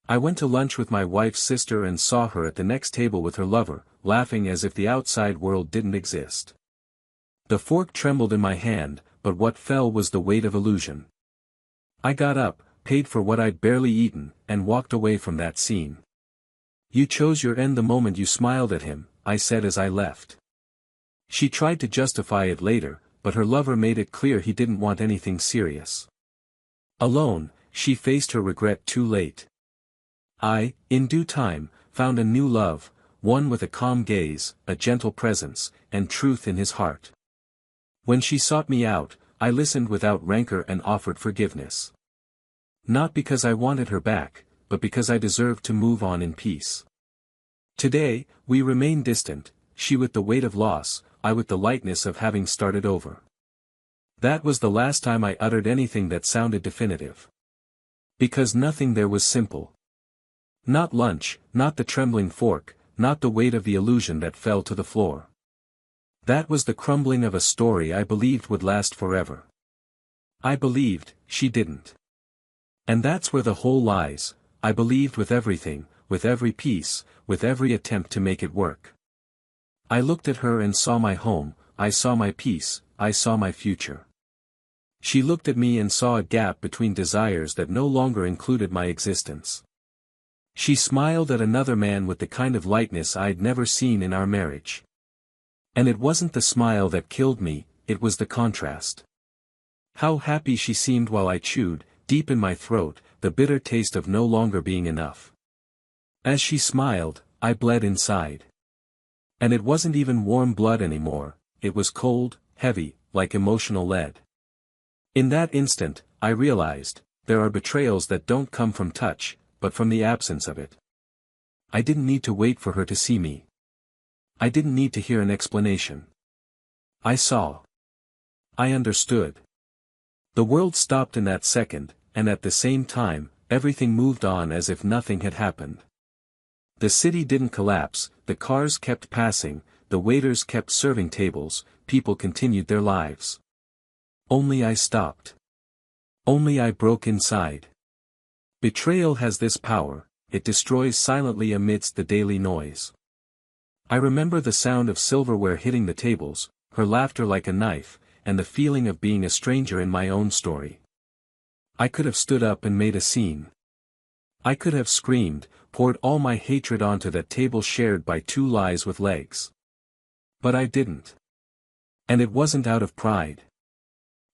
I went to lunch with my wife's sister and saw her at the next table with her lover, laughing as if the outside world didn't exist. The fork trembled in my hand, but what fell was the weight of illusion. I got up, paid for what I'd barely eaten, and walked away from that scene. "You chose your end the moment you smiled at him," I said as I left. She tried to justify it later, but her lover made it clear he didn't want anything serious. Alone, she faced her regret too late. I, in due time, found a new love, one with a calm gaze, a gentle presence, and truth in his heart. When she sought me out, I listened without rancor and offered forgiveness. Not because I wanted her back, but because I deserved to move on in peace. Today, we remain distant, she with the weight of loss, I with the lightness of having started over. That was the last time I uttered anything that sounded definitive. Because nothing there was simple. Not lunch, not the trembling fork, not the weight of the illusion that fell to the floor. That was the crumbling of a story I believed would last forever. I believed, she didn't. And that's where the hole lies. I believed with everything, with every piece, with every attempt to make it work. I looked at her and saw my home, I saw my peace, I saw my future. She looked at me and saw a gap between desires that no longer included my existence. She smiled at another man with the kind of lightness I'd never seen in our marriage. And it wasn't the smile that killed me, it was the contrast. How happy she seemed while I chewed, deep in my throat, the bitter taste of no longer being enough. As she smiled, I bled inside. And it wasn't even warm blood anymore, it was cold, heavy, like emotional lead. In that instant, I realized, there are betrayals that don't come from touch, but from the absence of it. I didn't need to wait for her to see me. I didn't need to hear an explanation. I saw. I understood. The world stopped in that second, and at the same time, everything moved on as if nothing had happened. The city didn't collapse, the cars kept passing, the waiters kept serving tables, people continued their lives. Only I stopped. Only I broke inside. Betrayal has this power, it destroys silently amidst the daily noise. I remember the sound of silverware hitting the tables, her laughter like a knife, and the feeling of being a stranger in my own story. I could have stood up and made a scene. I could have screamed, poured all my hatred onto that table shared by two lies with legs. But I didn't. And it wasn't out of pride.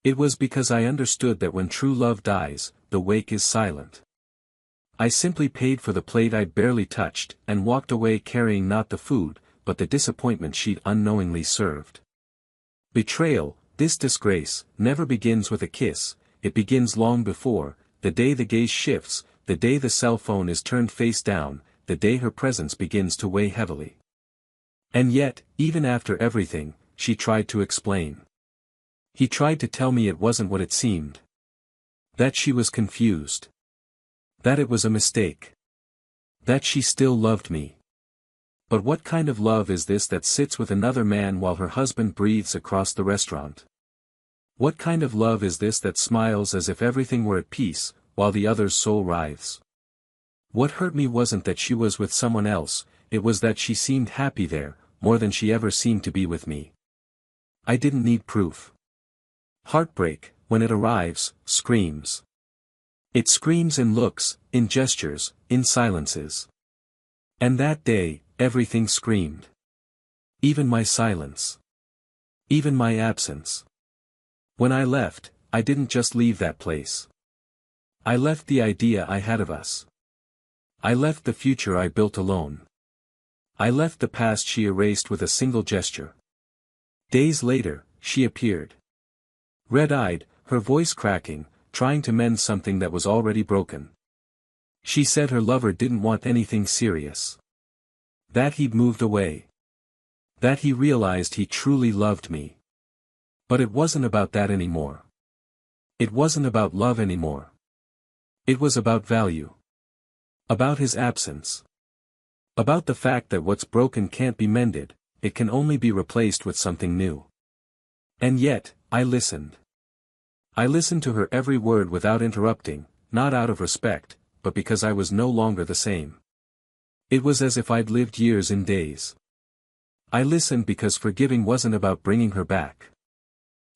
It was because I understood that when true love dies, the wake is silent. I simply paid for the plate I'd barely touched, and walked away carrying not the food, but the disappointment she'd unknowingly served. Betrayal, this disgrace, never begins with a kiss, it begins long before, the day the gaze shifts, the day the cell phone is turned face down, the day her presence begins to weigh heavily. And yet, even after everything, she tried to explain. He tried to tell me it wasn't what it seemed. That she was confused. That it was a mistake. That she still loved me. But what kind of love is this that sits with another man while her husband breathes across the restaurant? What kind of love is this that smiles as if everything were at peace, while the other's soul writhes? What hurt me wasn't that she was with someone else, it was that she seemed happy there, more than she ever seemed to be with me. I didn't need proof. Heartbreak, when it arrives, screams. It screams in looks, in gestures, in silences. And that day, everything screamed. Even my silence. Even my absence. When I left, I didn't just leave that place. I left the idea I had of us. I left the future I built alone. I left the past she erased with a single gesture. Days later, she appeared. Red-eyed, her voice cracking, trying to mend something that was already broken. She said her lover didn't want anything serious. That he'd moved away. That he realized he truly loved me. But it wasn't about that anymore. It wasn't about love anymore. It was about value. About his absence. About the fact that what's broken can't be mended, it can only be replaced with something new. And yet, I listened. I listened to her every word without interrupting, not out of respect, but because I was no longer the same. It was as if I'd lived years in days. I listened because forgiving wasn't about bringing her back.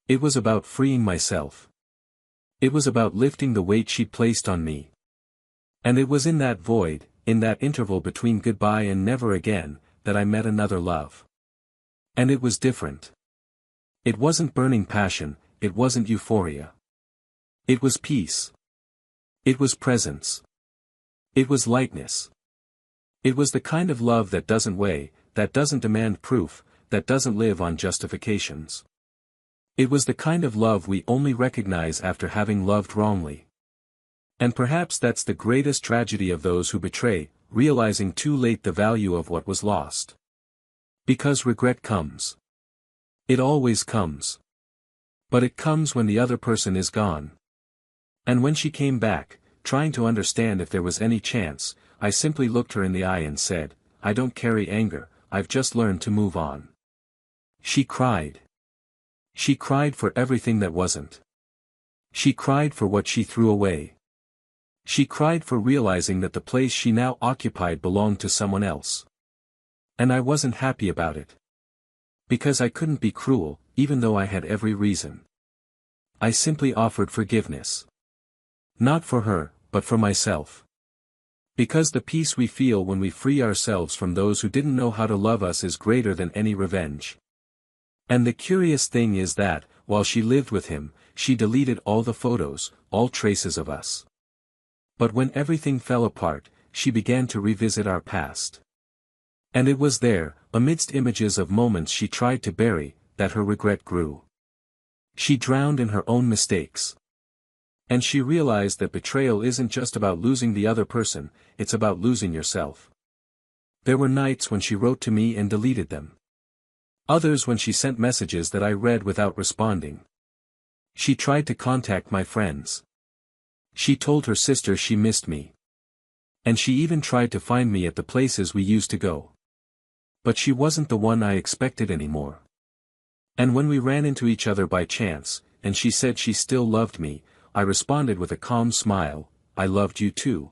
It was about freeing myself. It was about lifting the weight she placed on me. And it was in that void, in that interval between goodbye and never again, that I met another love. And it was different. It wasn't burning passion, it wasn't euphoria. It was peace. It was presence. It was lightness. It was the kind of love that doesn't weigh, that doesn't demand proof, that doesn't live on justifications. It was the kind of love we only recognize after having loved wrongly. And perhaps that's the greatest tragedy of those who betray, realizing too late the value of what was lost. Because regret comes. It always comes. But it comes when the other person is gone. And when she came back, trying to understand if there was any chance, I simply looked her in the eye and said, "I don't carry anger, I've just learned to move on." She cried. She cried for everything that wasn't. She cried for what she threw away. She cried for realizing that the place she now occupied belonged to someone else. And I wasn't happy about it. Because I couldn't be cruel, even though I had every reason. I simply offered forgiveness. Not for her, but for myself. Because the peace we feel when we free ourselves from those who didn't know how to love us is greater than any revenge. And the curious thing is that, while she lived with him, she deleted all the photos, all traces of us. But when everything fell apart, she began to revisit our past. And it was there, amidst images of moments she tried to bury, that her regret grew. She drowned in her own mistakes. And she realized that betrayal isn't just about losing the other person, it's about losing yourself. There were nights when she wrote to me and deleted them. Others when she sent messages that I read without responding. She tried to contact my friends. She told her sister she missed me. And she even tried to find me at the places we used to go. But she wasn't the one I expected anymore. And when we ran into each other by chance, and she said she still loved me, I responded with a calm smile, "I loved you too.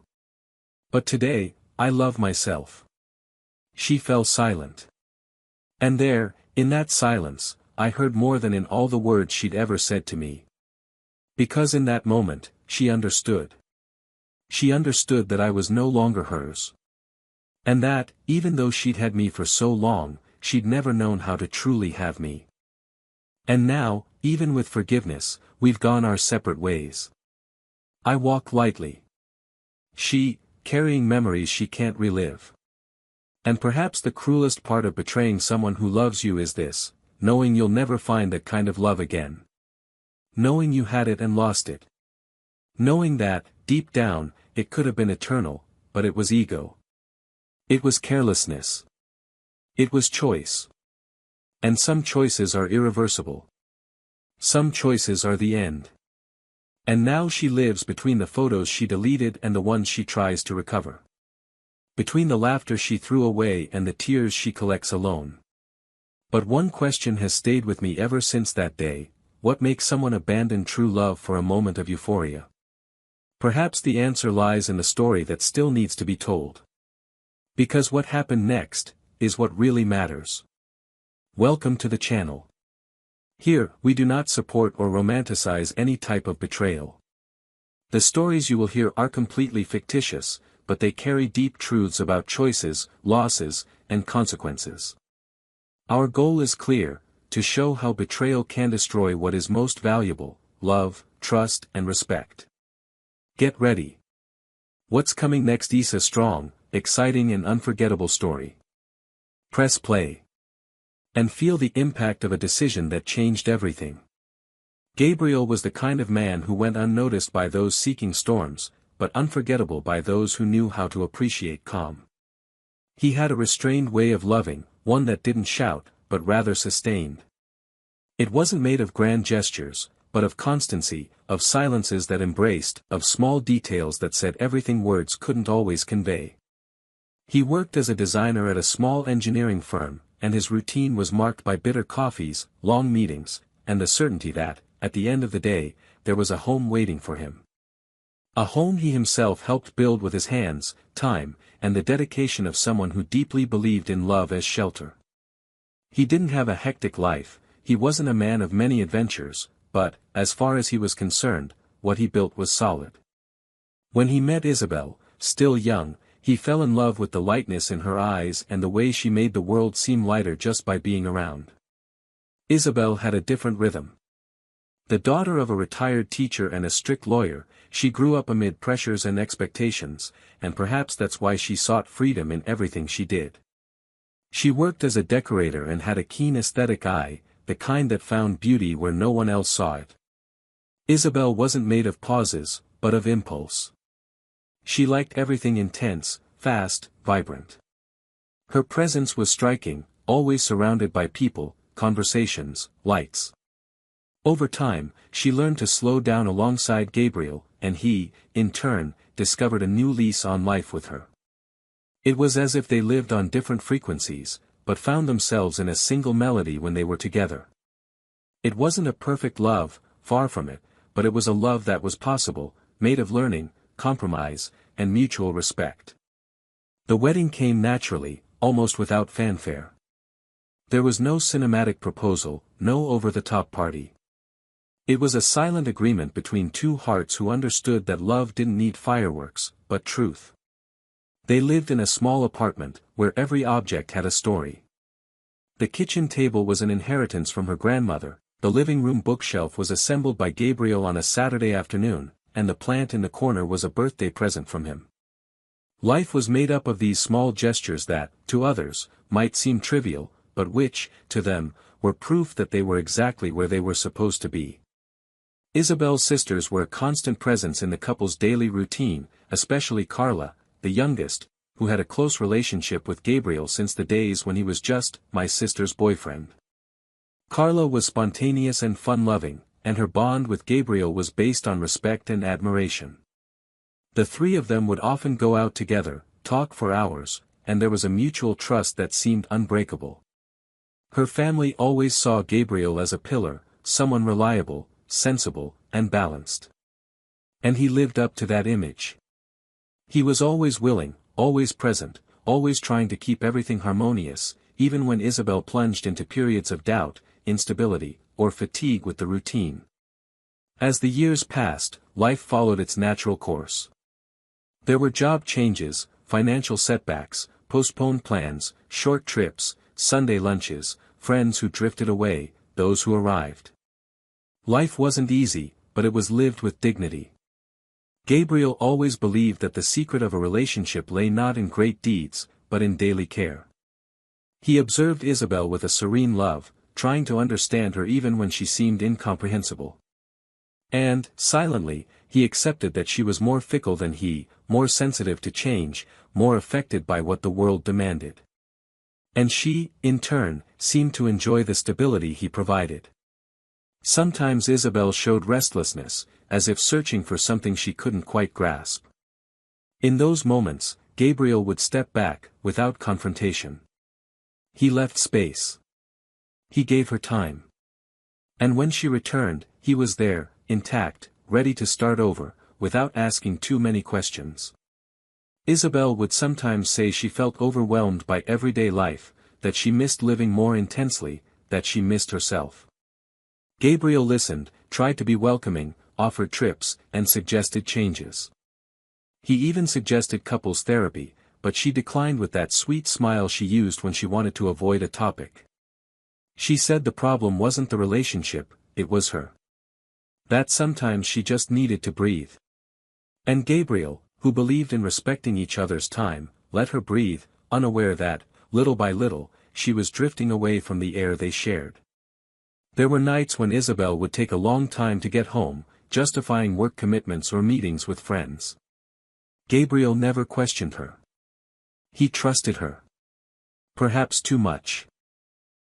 But today, I love myself." She fell silent. And there, in that silence, I heard more than in all the words she'd ever said to me. Because in that moment, she understood. She understood that I was no longer hers. And that, even though she'd had me for so long, she'd never known how to truly have me. And now, even with forgiveness, we've gone our separate ways. I walk lightly. She, carrying memories she can't relive. And perhaps the cruelest part of betraying someone who loves you is this, knowing you'll never find that kind of love again. Knowing you had it and lost it. Knowing that, deep down, it could have been eternal, but it was ego. It was carelessness. It was choice. And some choices are irreversible. Some choices are the end. And now she lives between the photos she deleted and the ones she tries to recover. Between the laughter she threw away and the tears she collects alone. But one question has stayed with me ever since that day: what makes someone abandon true love for a moment of euphoria? Perhaps the answer lies in the story that still needs to be told. Because what happened next is what really matters. Welcome to the channel. Here, we do not support or romanticize any type of betrayal. The stories you will hear are completely fictitious, but they carry deep truths about choices, losses, and consequences. Our goal is clear: to show how betrayal can destroy what is most valuable: love, trust, and respect. Get ready. What's coming next is a strong, exciting and unforgettable story. Press play. And feel the impact of a decision that changed everything. Gabriel was the kind of man who went unnoticed by those seeking storms, but unforgettable by those who knew how to appreciate calm. He had a restrained way of loving, one that didn't shout, but rather sustained. It wasn't made of grand gestures, but of constancy, of silences that embraced, of small details that said everything words couldn't always convey. He worked as a designer at a small engineering firm, and his routine was marked by bitter coffees, long meetings, and the certainty that, at the end of the day, there was a home waiting for him. A home he himself helped build with his hands, time, and the dedication of someone who deeply believed in love as shelter. He didn't have a hectic life, he wasn't a man of many adventures, but, as far as he was concerned, what he built was solid. When he met Isabel, still young, he fell in love with the lightness in her eyes and the way she made the world seem lighter just by being around. Isabel had a different rhythm. The daughter of a retired teacher and a strict lawyer, she grew up amid pressures and expectations, and perhaps that's why she sought freedom in everything she did. She worked as a decorator and had a keen aesthetic eye, the kind that found beauty where no one else saw it. Isabel wasn't made of pauses, but of impulse. She liked everything intense, fast, vibrant. Her presence was striking, always surrounded by people, conversations, lights. Over time, she learned to slow down alongside Gabriel, and he, in turn, discovered a new lease on life with her. It was as if they lived on different frequencies, but found themselves in a single melody when they were together. It wasn't a perfect love, far from it, but it was a love that was possible, made of learning, compromise, and mutual respect. The wedding came naturally, almost without fanfare. There was no cinematic proposal, no over-the-top party. It was a silent agreement between two hearts who understood that love didn't need fireworks, but truth. They lived in a small apartment, where every object had a story. The kitchen table was an inheritance from her grandmother, the living room bookshelf was assembled by Gabriel on a Saturday afternoon, and the plant in the corner was a birthday present from him. Life was made up of these small gestures that, to others, might seem trivial, but which, to them, were proof that they were exactly where they were supposed to be. Isabel's sisters were a constant presence in the couple's daily routine, especially Carla, the youngest, who had a close relationship with Gabriel since the days when he was just my sister's boyfriend. Carla was spontaneous and fun-loving, and her bond with Gabriel was based on respect and admiration. The three of them would often go out together, talk for hours, and there was a mutual trust that seemed unbreakable. Her family always saw Gabriel as a pillar, someone reliable, sensible, and balanced. And he lived up to that image. He was always willing, always present, always trying to keep everything harmonious, even when Isabel plunged into periods of doubt, instability, or fatigue with the routine. As the years passed, life followed its natural course. There were job changes, financial setbacks, postponed plans, short trips, Sunday lunches, friends who drifted away, those who arrived. Life wasn't easy, but it was lived with dignity. Gabriel always believed that the secret of a relationship lay not in great deeds, but in daily care. He observed Isabel with a serene love, trying to understand her even when she seemed incomprehensible. And, silently, he accepted that she was more fickle than he, more sensitive to change, more affected by what the world demanded. And she, in turn, seemed to enjoy the stability he provided. Sometimes Isabel showed restlessness, as if searching for something she couldn't quite grasp. In those moments, Gabriel would step back, without confrontation. He left space. He gave her time. And when she returned, he was there, intact, ready to start over, without asking too many questions. Isabel would sometimes say she felt overwhelmed by everyday life, that she missed living more intensely, that she missed herself. Gabriel listened, tried to be welcoming, offered trips, and suggested changes. He even suggested couples therapy, but she declined with that sweet smile she used when she wanted to avoid a topic. She said the problem wasn't the relationship, it was her. That sometimes she just needed to breathe. And Gabriel, who believed in respecting each other's time, let her breathe, unaware that, little by little, she was drifting away from the air they shared. There were nights when Isabel would take a long time to get home, justifying work commitments or meetings with friends. Gabriel never questioned her. He trusted her. Perhaps too much.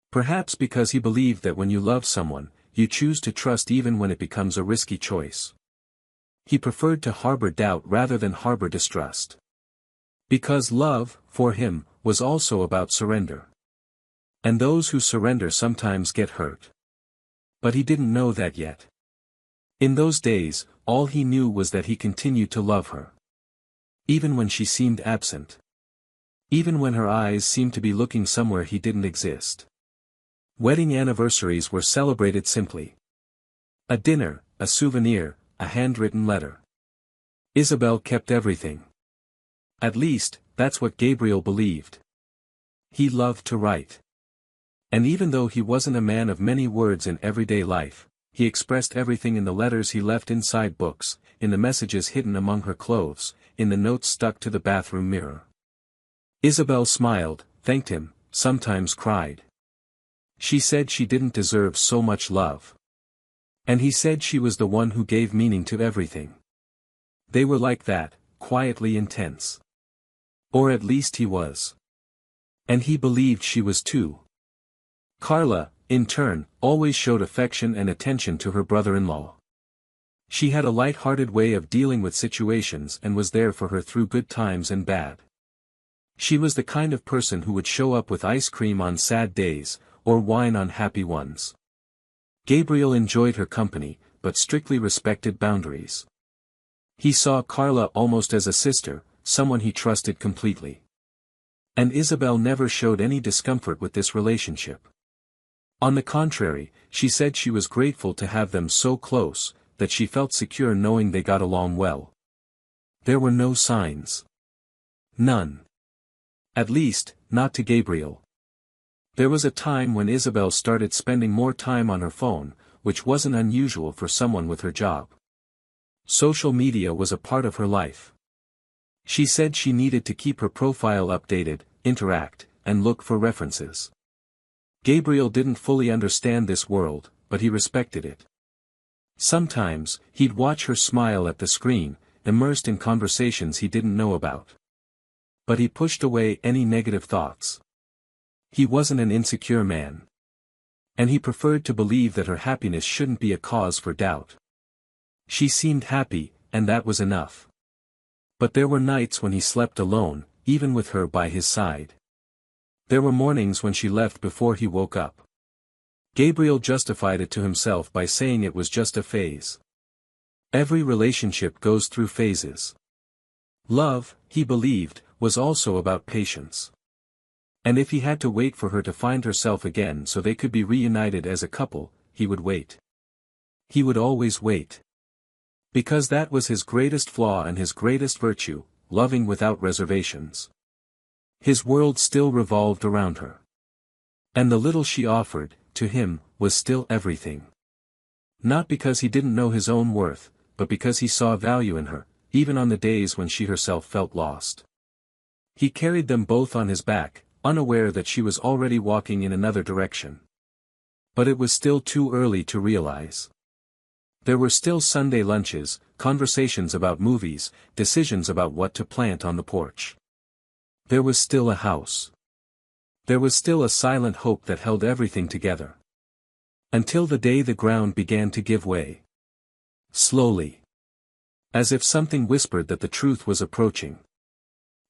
Perhaps because he believed that when you love someone, you choose to trust even when it becomes a risky choice. He preferred to harbor doubt rather than harbor distrust. Because love, for him, was also about surrender. And those who surrender sometimes get hurt. But he didn't know that yet. In those days, all he knew was that he continued to love her. Even when she seemed absent. Even when her eyes seemed to be looking somewhere he didn't exist. Wedding anniversaries were celebrated simply. A dinner, a souvenir, a handwritten letter. Isabel kept everything. At least, that's what Gabriel believed. He loved to write. And even though he wasn't a man of many words in everyday life, he expressed everything in the letters he left inside books, in the messages hidden among her clothes, in the notes stuck to the bathroom mirror. Isabel smiled, thanked him, sometimes cried. She said she didn't deserve so much love. And he said she was the one who gave meaning to everything. They were like that, quietly intense. Or at least he was. And he believed she was too. Carla, in turn, always showed affection and attention to her brother-in-law. She had a light-hearted way of dealing with situations and was there for her through good times and bad. She was the kind of person who would show up with ice cream on sad days, or wine on happy ones. Gabriel enjoyed her company, but strictly respected boundaries. He saw Carla almost as a sister, someone he trusted completely. And Isabel never showed any discomfort with this relationship. On the contrary, she said she was grateful to have them so close, that she felt secure knowing they got along well. There were no signs. None. At least, not to Gabriel. There was a time when Isabel started spending more time on her phone, which wasn't unusual for someone with her job. Social media was a part of her life. She said she needed to keep her profile updated, interact, and look for references. Gabriel didn't fully understand this world, but he respected it. Sometimes, he'd watch her smile at the screen, immersed in conversations he didn't know about. But he pushed away any negative thoughts. He wasn't an insecure man. And he preferred to believe that her happiness shouldn't be a cause for doubt. She seemed happy, and that was enough. But there were nights when he slept alone, even with her by his side. There were mornings when she left before he woke up. Gabriel justified it to himself by saying it was just a phase. Every relationship goes through phases. Love, he believed, was also about patience. And if he had to wait for her to find herself again so they could be reunited as a couple, he would wait. He would always wait. Because that was his greatest flaw and his greatest virtue, loving without reservations. His world still revolved around her. And the little she offered, to him, was still everything. Not because he didn't know his own worth, but because he saw value in her, even on the days when she herself felt lost. He carried them both on his back, unaware that she was already walking in another direction. But it was still too early to realize. There were still Sunday lunches, conversations about movies, decisions about what to plant on the porch. There was still a house. There was still a silent hope that held everything together. Until the day the ground began to give way. Slowly. As if something whispered that the truth was approaching.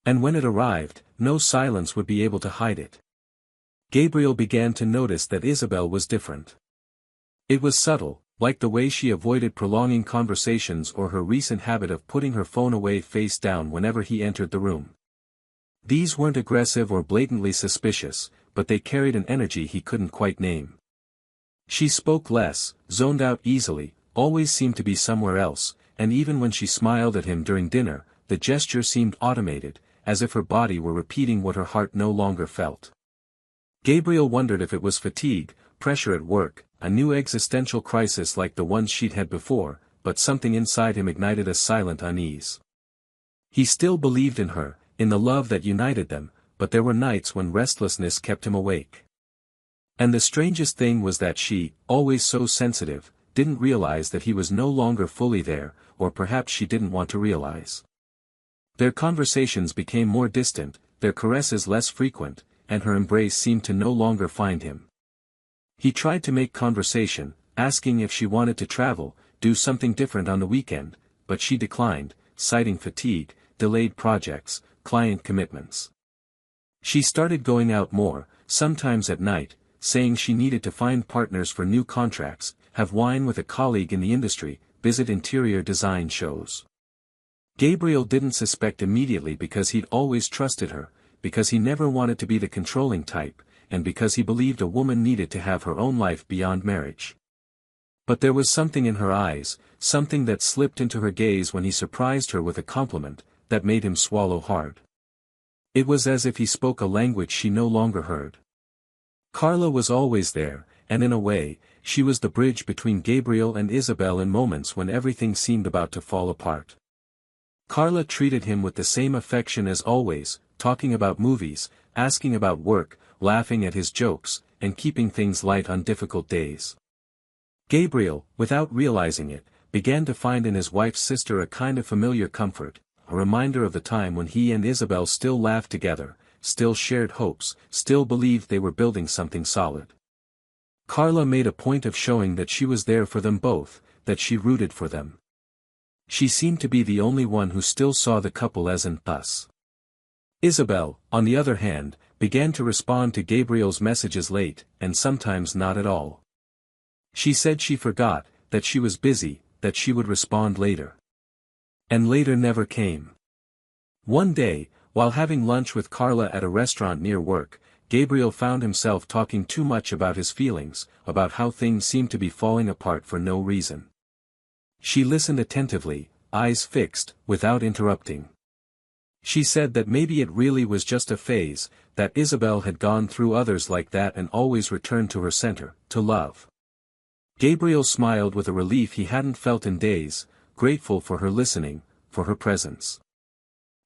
And when it arrived, no silence would be able to hide it. Gabriel began to notice that Isabel was different. It was subtle, like the way she avoided prolonging conversations or her recent habit of putting her phone away face down whenever he entered the room. These weren't aggressive or blatantly suspicious, but they carried an energy he couldn't quite name. She spoke less, zoned out easily, always seemed to be somewhere else, and even when she smiled at him during dinner, the gesture seemed automated, as if her body were repeating what her heart no longer felt. Gabriel wondered if it was fatigue, pressure at work, a new existential crisis like the ones she'd had before, but something inside him ignited a silent unease. He still believed in her, in the love that united them, but there were nights when restlessness kept him awake. And the strangest thing was that she, always so sensitive, didn't realize that he was no longer fully there, or perhaps she didn't want to realize. Their conversations became more distant, their caresses less frequent, and her embrace seemed to no longer find him. He tried to make conversation, asking if she wanted to travel, do something different on the weekend, but she declined, citing fatigue, delayed projects, client commitments. She started going out more, sometimes at night, saying she needed to find partners for new contracts, have wine with a colleague in the industry, visit interior design shows. Gabriel didn't suspect immediately because he'd always trusted her, because he never wanted to be the controlling type, and because he believed a woman needed to have her own life beyond marriage. But there was something in her eyes, something that slipped into her gaze when he surprised her with a compliment, that made him swallow hard. It was as if he spoke a language she no longer heard. Carla was always there, and in a way, she was the bridge between Gabriel and Isabel in moments when everything seemed about to fall apart. Carla treated him with the same affection as always, talking about movies, asking about work, laughing at his jokes, and keeping things light on difficult days. Gabriel, without realizing it, began to find in his wife's sister a kind of familiar comfort, a reminder of the time when he and Isabel still laughed together, still shared hopes, still believed they were building something solid. Carla made a point of showing that she was there for them both, that she rooted for them. She seemed to be the only one who still saw the couple as an us. Isabel, on the other hand, began to respond to Gabriel's messages late, and sometimes not at all. She said she forgot, that she was busy, that she would respond later. And later never came. One day, while having lunch with Carla at a restaurant near work, Gabriel found himself talking too much about his feelings, about how things seemed to be falling apart for no reason. She listened attentively, eyes fixed, without interrupting. She said that maybe it really was just a phase, that Isabel had gone through others like that and always returned to her center, to love. Gabriel smiled with a relief he hadn't felt in days, grateful for her listening, for her presence.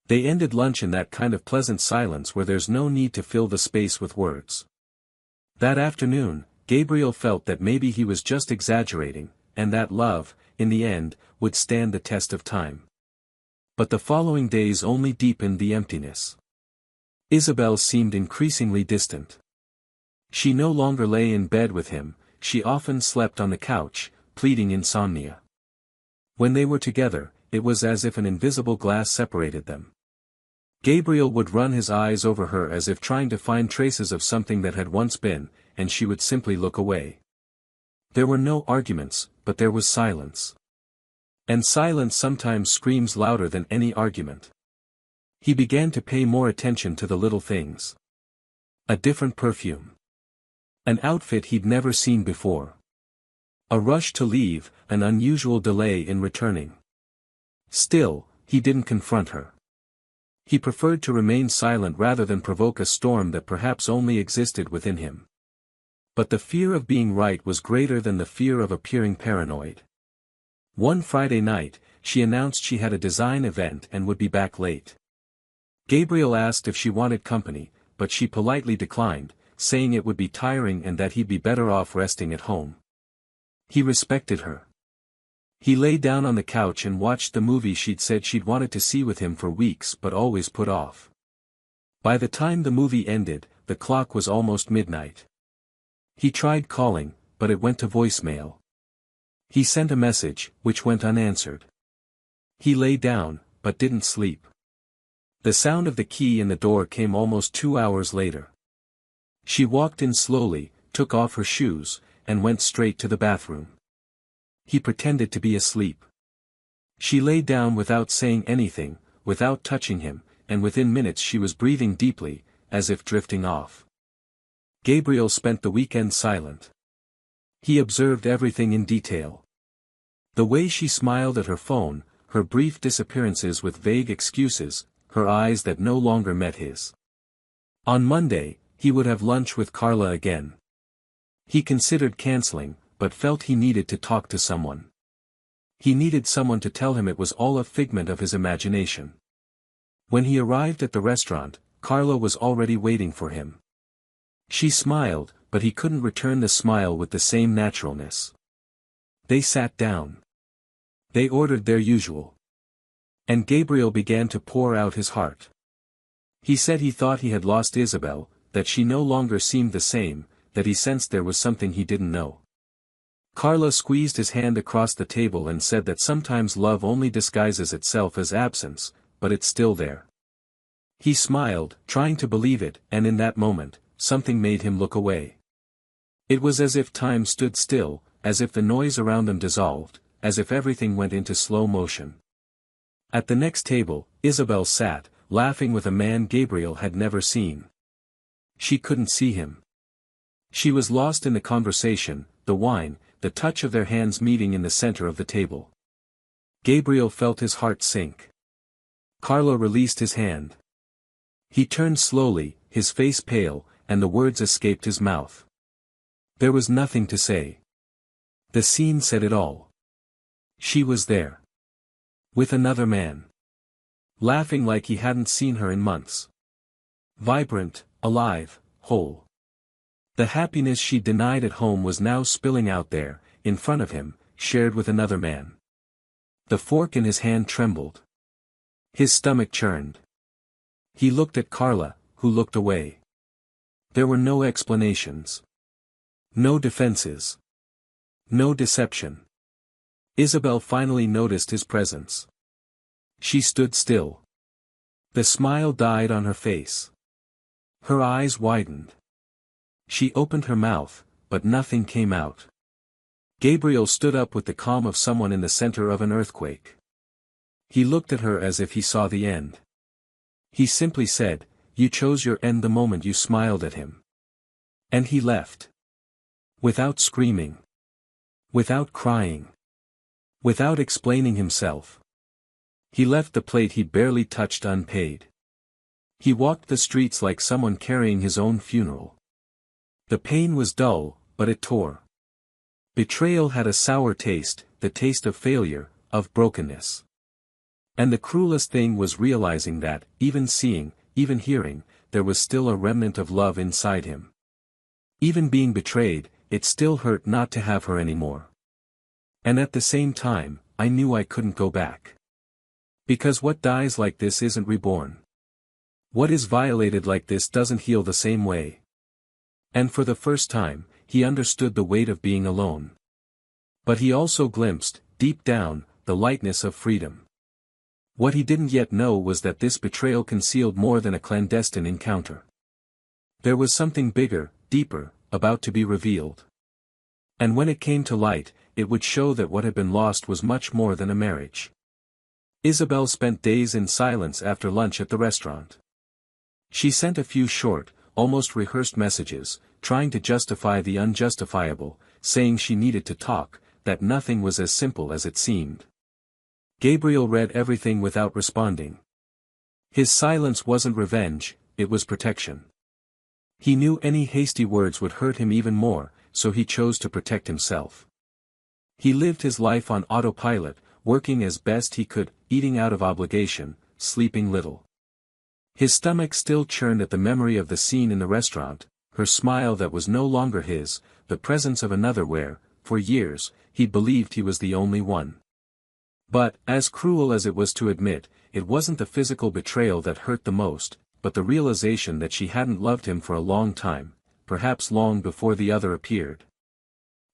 They ended lunch in that kind of pleasant silence where there's no need to fill the space with words. That afternoon, Gabriel felt that maybe he was just exaggerating, and that love, in the end, would stand the test of time. But the following days only deepened the emptiness. Isabel seemed increasingly distant. She no longer lay in bed with him, she often slept on the couch, pleading insomnia. When they were together, it was as if an invisible glass separated them. Gabriel would run his eyes over her as if trying to find traces of something that had once been, and she would simply look away. There were no arguments, but there was silence. And silence sometimes screams louder than any argument. He began to pay more attention to the little things. A different perfume. An outfit he'd never seen before. A rush to leave, an unusual delay in returning. Still, he didn't confront her. He preferred to remain silent rather than provoke a storm that perhaps only existed within him. But the fear of being right was greater than the fear of appearing paranoid. One Friday night, she announced she had a design event and would be back late. Gabriel asked if she wanted company, but she politely declined, saying it would be tiring and that he'd be better off resting at home. He respected her. He lay down on the couch and watched the movie she'd said she'd wanted to see with him for weeks but always put off. By the time the movie ended, the clock was almost midnight. He tried calling, but it went to voicemail. He sent a message, which went unanswered. He lay down, but didn't sleep. The sound of the key in the door came almost 2 hours later. She walked in slowly, took off her shoes, and went straight to the bathroom. He pretended to be asleep. She lay down without saying anything, without touching him, and within minutes she was breathing deeply, as if drifting off. Gabriel spent the weekend silent. He observed everything in detail. The way she smiled at her phone, her brief disappearances with vague excuses, her eyes that no longer met his. On Monday, he would have lunch with Carla again. He considered canceling, but felt he needed to talk to someone. He needed someone to tell him it was all a figment of his imagination. When he arrived at the restaurant, Carla was already waiting for him. She smiled, but he couldn't return the smile with the same naturalness. They sat down. They ordered their usual. And Gabriel began to pour out his heart. He said he thought he had lost Isabel, that she no longer seemed the same, that he sensed there was something he didn't know. Carla squeezed his hand across the table and said that sometimes love only disguises itself as absence, but it's still there. He smiled, trying to believe it, and in that moment, something made him look away. It was as if time stood still, as if the noise around them dissolved, as if everything went into slow motion. At the next table, Isabel sat, laughing with a man Gabriel had never seen. She couldn't see him. She was lost in the conversation, the wine, the touch of their hands meeting in the center of the table. Gabriel felt his heart sink. Carlo released his hand. He turned slowly, his face pale, and the words escaped his mouth. There was nothing to say. The scene said it all. She was there. With another man. Laughing like he hadn't seen her in months. Vibrant, alive, whole. The happiness she denied at home was now spilling out there, in front of him, shared with another man. The fork in his hand trembled. His stomach churned. He looked at Carla, who looked away. There were no explanations. No defenses. No deception. Isabel finally noticed his presence. She stood still. The smile died on her face. Her eyes widened. She opened her mouth, but nothing came out. Gabriel stood up with the calm of someone in the center of an earthquake. He looked at her as if he saw the end. He simply said, "You chose your end the moment you smiled at him." And he left. Without screaming. Without crying. Without explaining himself. He left the plate he barely touched unpaid. He walked the streets like someone carrying his own funeral. The pain was dull, but it tore. Betrayal had a sour taste, the taste of failure, of brokenness. And the cruelest thing was realizing that, even seeing, even hearing, there was still a remnant of love inside him. Even being betrayed, it still hurt not to have her anymore. And at the same time, I knew I couldn't go back. Because what dies like this isn't reborn. What is violated like this doesn't heal the same way. And for the first time, he understood the weight of being alone. But he also glimpsed, deep down, the lightness of freedom. What he didn't yet know was that this betrayal concealed more than a clandestine encounter. There was something bigger, deeper, about to be revealed. And when it came to light, it would show that what had been lost was much more than a marriage. Isabel spent days in silence after lunch at the restaurant. She sent a few short, almost rehearsed messages, trying to justify the unjustifiable, saying she needed to talk, that nothing was as simple as it seemed. Gabriel read everything without responding. His silence wasn't revenge, it was protection. He knew any hasty words would hurt him even more, so he chose to protect himself. He lived his life on autopilot, working as best he could, eating out of obligation, sleeping little. His stomach still churned at the memory of the scene in the restaurant, her smile that was no longer his, the presence of another where, for years, he'd believed he was the only one. But, as cruel as it was to admit, it wasn't the physical betrayal that hurt the most, but the realization that she hadn't loved him for a long time, perhaps long before the other appeared.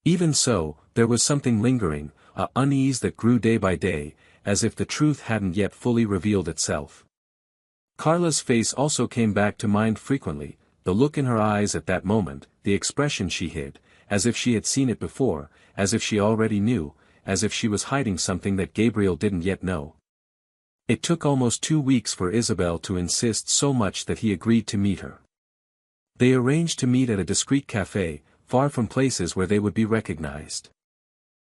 Even so, there was something lingering, a unease that grew day by day, as if the truth hadn't yet fully revealed itself. Carla's face also came back to mind frequently, the look in her eyes at that moment, the expression she hid, as if she had seen it before, as if she already knew, as if she was hiding something that Gabriel didn't yet know. It took almost 2 weeks for Isabel to insist so much that he agreed to meet her. They arranged to meet at a discreet cafe, far from places where they would be recognized.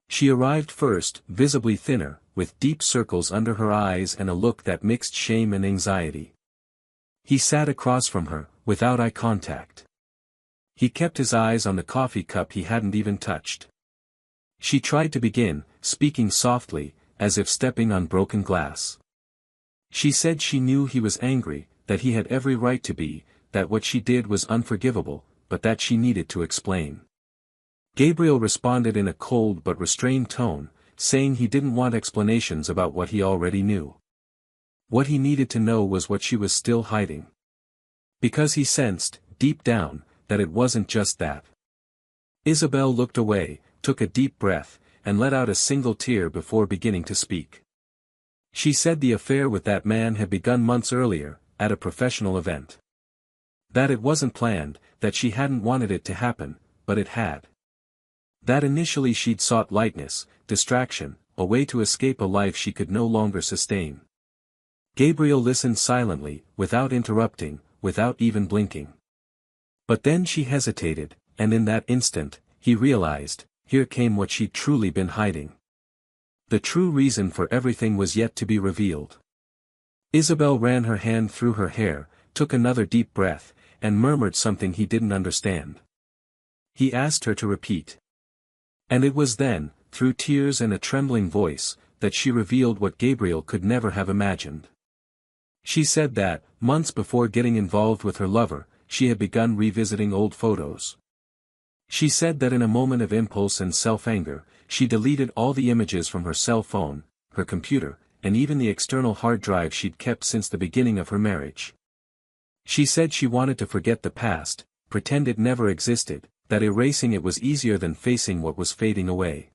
She arrived first, visibly thinner, with deep circles under her eyes and a look that mixed shame and anxiety. He sat across from her, without eye contact. He kept his eyes on the coffee cup he hadn't even touched. She tried to begin, speaking softly, as if stepping on broken glass. She said she knew he was angry, that he had every right to be, that what she did was unforgivable, but that she needed to explain. Gabriel responded in a cold but restrained tone, saying he didn't want explanations about what he already knew. What he needed to know was what she was still hiding. Because he sensed, deep down, that it wasn't just that. Isabel looked away, took a deep breath, and let out a single tear before beginning to speak. She said the affair with that man had begun months earlier, at a professional event. That it wasn't planned, that she hadn't wanted it to happen, but it had. That initially she'd sought lightness, distraction, a way to escape a life she could no longer sustain. Gabriel listened silently, without interrupting, without even blinking. But then she hesitated, and in that instant, he realized, here came what she'd truly been hiding. The true reason for everything was yet to be revealed. Isabel ran her hand through her hair, took another deep breath, and murmured something he didn't understand. He asked her to repeat. And it was then, through tears and a trembling voice, that she revealed what Gabriel could never have imagined. She said that, months before getting involved with her lover, she had begun revisiting old photos. She said that in a moment of impulse and self-anger, she deleted all the images from her cell phone, her computer, and even the external hard drive she'd kept since the beginning of her marriage. She said she wanted to forget the past, pretend it never existed, that erasing it was easier than facing what was fading away.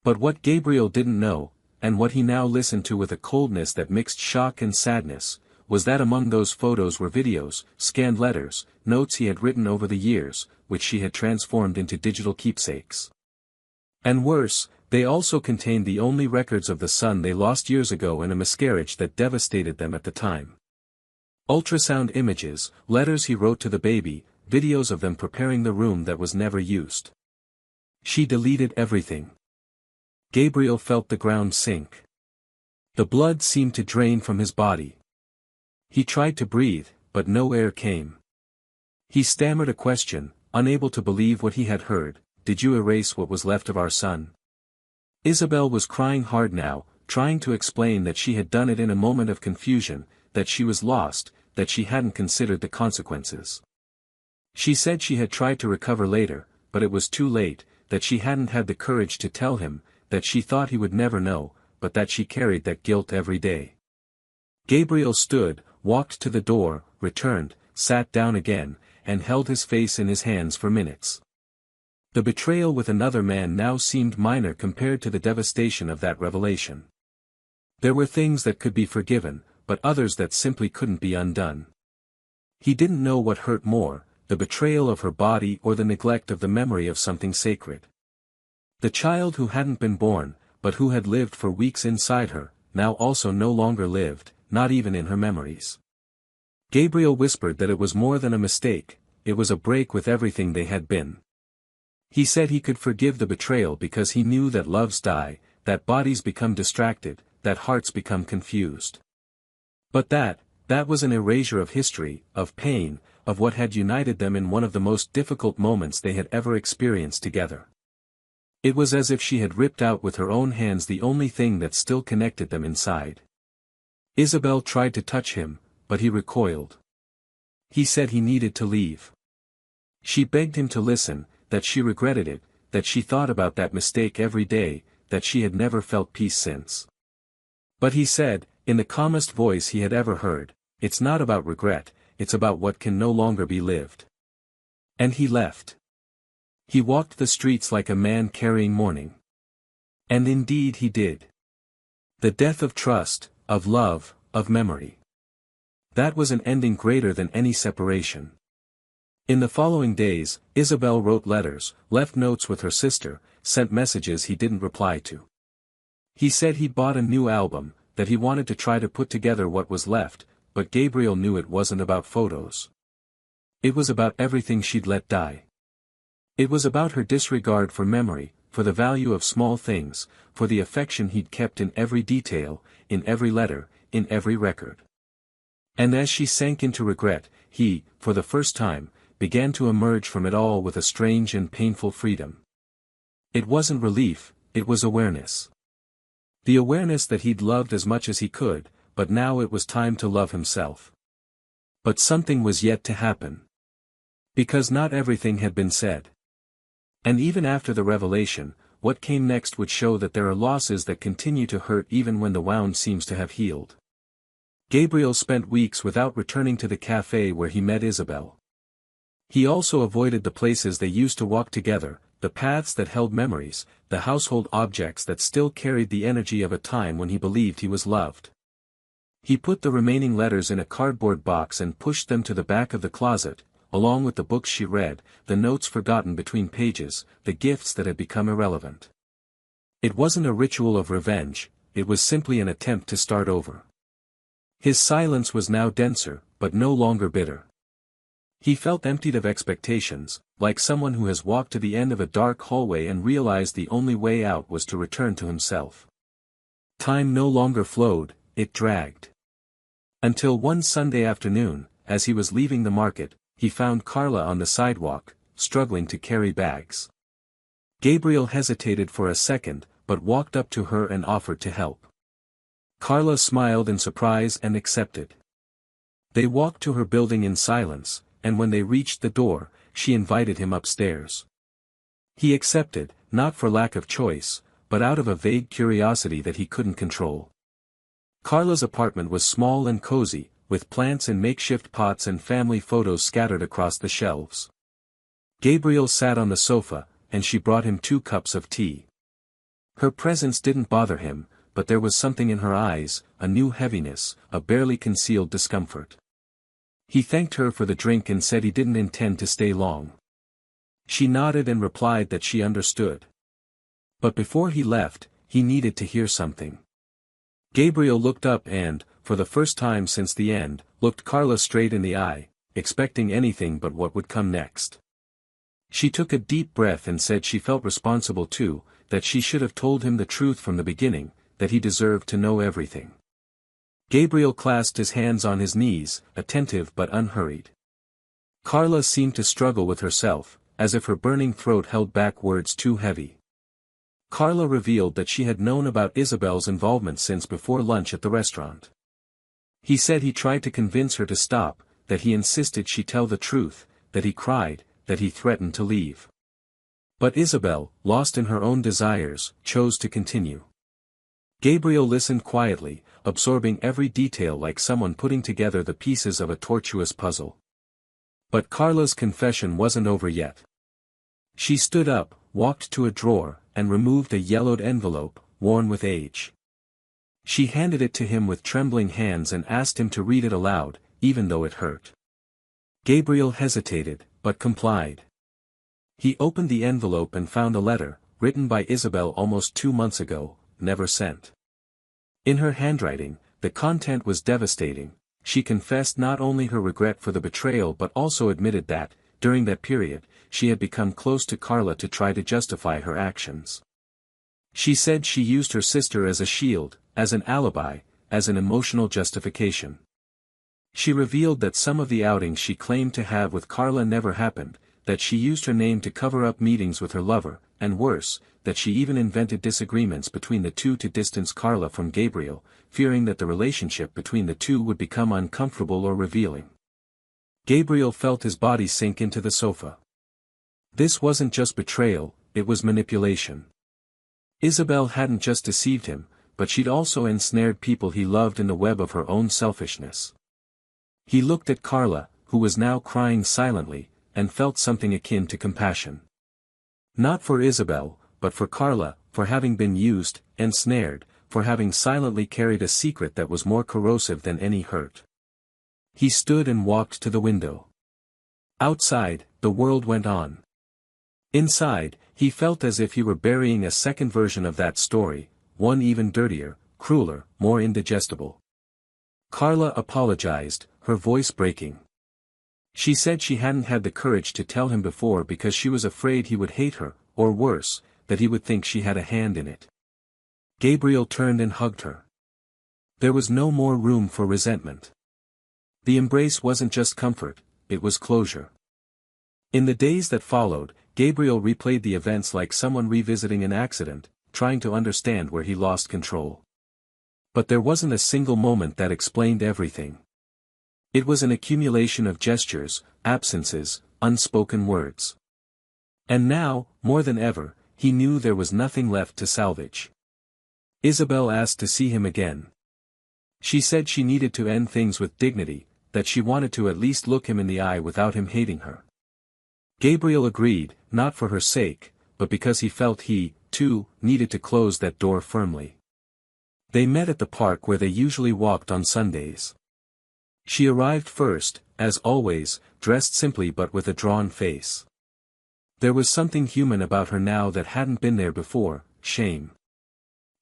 But what Gabriel didn't know, and what he now listened to with a coldness that mixed shock and sadness, was that among those photos were videos, scanned letters, notes he had written over the years, which she had transformed into digital keepsakes. And worse, they also contained the only records of the son they lost years ago in a miscarriage that devastated them at the time. Ultrasound images, letters he wrote to the baby, videos of them preparing the room that was never used. She deleted everything. Gabriel felt the ground sink. The blood seemed to drain from his body. He tried to breathe, but no air came. He stammered a question, unable to believe what he had heard. Did you erase what was left of our son? Isabel was crying hard now, trying to explain that she had done it in a moment of confusion, that she was lost, that she hadn't considered the consequences. She said she had tried to recover later, but it was too late, that she hadn't had the courage to tell him, that she thought he would never know, but that she carried that guilt every day. Gabriel stood, walked to the door, returned, sat down again, and held his face in his hands for minutes. The betrayal with another man now seemed minor compared to the devastation of that revelation. There were things that could be forgiven, but others that simply couldn't be undone. He didn't know what hurt more, the betrayal of her body or the neglect of the memory of something sacred. The child who hadn't been born, but who had lived for weeks inside her, now also no longer lived, not even in her memories. Gabriel whispered that it was more than a mistake, it was a break with everything they had been. He said he could forgive the betrayal because he knew that loves die, that bodies become distracted, that hearts become confused. But that was an erasure of history, of pain, of what had united them in one of the most difficult moments they had ever experienced together. It was as if she had ripped out with her own hands the only thing that still connected them inside. Isabel tried to touch him, but he recoiled. He said he needed to leave. She begged him to listen, that she regretted it, that she thought about that mistake every day, that she had never felt peace since. But he said, in the calmest voice he had ever heard, it's not about regret, it's about what can no longer be lived. And he left. He walked the streets like a man carrying mourning. And indeed he did. The death of trust, of love, of memory. That was an ending greater than any separation. In the following days, Isabel wrote letters, left notes with her sister, sent messages he didn't reply to. He said he'd bought a new album, that he wanted to try to put together what was left, but Gabriel knew it wasn't about photos. It was about everything she'd let die. It was about her disregard for memory, for the value of small things, for the affection he'd kept in every detail, in every letter, in every record. And as she sank into regret, he, for the first time, began to emerge from it all with a strange and painful freedom. It wasn't relief, it was awareness. The awareness that he'd loved as much as he could, but now it was time to love himself. But something was yet to happen. Because not everything had been said. And even after the revelation, what came next would show that there are losses that continue to hurt even when the wound seems to have healed. Gabriel spent weeks without returning to the cafe where he met Isabel. He also avoided the places they used to walk together, the paths that held memories, the household objects that still carried the energy of a time when he believed he was loved. He put the remaining letters in a cardboard box and pushed them to the back of the closet, along with the books she read, the notes forgotten between pages, the gifts that had become irrelevant. It wasn't a ritual of revenge, it was simply an attempt to start over. His silence was now denser, but no longer bitter. He felt emptied of expectations, like someone who has walked to the end of a dark hallway and realized the only way out was to return to himself. Time no longer flowed, it dragged. Until one Sunday afternoon, as he was leaving the market, he found Carla on the sidewalk, struggling to carry bags. Gabriel hesitated for a second, but walked up to her and offered to help. Carla smiled in surprise and accepted. They walked to her building in silence, and when they reached the door, she invited him upstairs. He accepted, not for lack of choice, but out of a vague curiosity that he couldn't control. Carla's apartment was small and cozy, with plants in makeshift pots and family photos scattered across the shelves. Gabriel sat on the sofa, and she brought him 2 cups of tea. Her presence didn't bother him, but there was something in her eyes, a new heaviness, a barely concealed discomfort. He thanked her for the drink and said he didn't intend to stay long. She nodded and replied that she understood. But before he left, he needed to hear something. Gabriel looked up and, for the first time since the end, looked Carla straight in the eye, expecting anything but what would come next. She took a deep breath and said she felt responsible too, that she should have told him the truth from the beginning, that he deserved to know everything. Gabriel clasped his hands on his knees, attentive but unhurried. Carla seemed to struggle with herself, as if her burning throat held back words too heavy. Carla revealed that she had known about Isabel's involvement since before lunch at the restaurant. He said he tried to convince her to stop, that he insisted she tell the truth, that he cried, that he threatened to leave. But Isabel, lost in her own desires, chose to continue. Gabriel listened quietly, absorbing every detail like someone putting together the pieces of a tortuous puzzle. But Carla's confession wasn't over yet. She stood up, walked to a drawer, and removed a yellowed envelope, worn with age. She handed it to him with trembling hands and asked him to read it aloud, even though it hurt. Gabriel hesitated, but complied. He opened the envelope and found a letter, written by Isabel almost 2 months ago, never sent. In her handwriting, the content was devastating. She confessed not only her regret for the betrayal but also admitted that, during that period, she had become close to Carla to try to justify her actions. She said she used her sister as a shield, as an alibi, as an emotional justification. She revealed that some of the outings she claimed to have with Carla never happened, that she used her name to cover up meetings with her lover, and worse, that she even invented disagreements between the two to distance Carla from Gabriel, fearing that the relationship between the two would become uncomfortable or revealing. Gabriel felt his body sink into the sofa. This wasn't just betrayal, it was manipulation. Isabel hadn't just deceived him, but she'd also ensnared people he loved in the web of her own selfishness. He looked at Carla, who was now crying silently, and felt something akin to compassion. Not for Isabel, but for Carla, for having been used, ensnared, for having silently carried a secret that was more corrosive than any hurt. He stood and walked to the window. Outside, the world went on. Inside, he felt as if he were burying a second version of that story, one even dirtier, crueler, more indigestible. Carla apologized, her voice breaking. She said she hadn't had the courage to tell him before because she was afraid he would hate her, or worse, that he would think she had a hand in it. Gabriel turned and hugged her. There was no more room for resentment. The embrace wasn't just comfort, it was closure. In the days that followed, Gabriel replayed the events like someone revisiting an accident, trying to understand where he lost control. But there wasn't a single moment that explained everything. It was an accumulation of gestures, absences, unspoken words. And now, more than ever, he knew there was nothing left to salvage. Isabel asked to see him again. She said she needed to end things with dignity, that she wanted to at least look him in the eye without him hating her. Gabriel agreed, not for her sake, but because he felt he, too, needed to close that door firmly. They met at the park where they usually walked on Sundays. She arrived first, as always, dressed simply but with a drawn face. There was something human about her now that hadn't been there before, shame.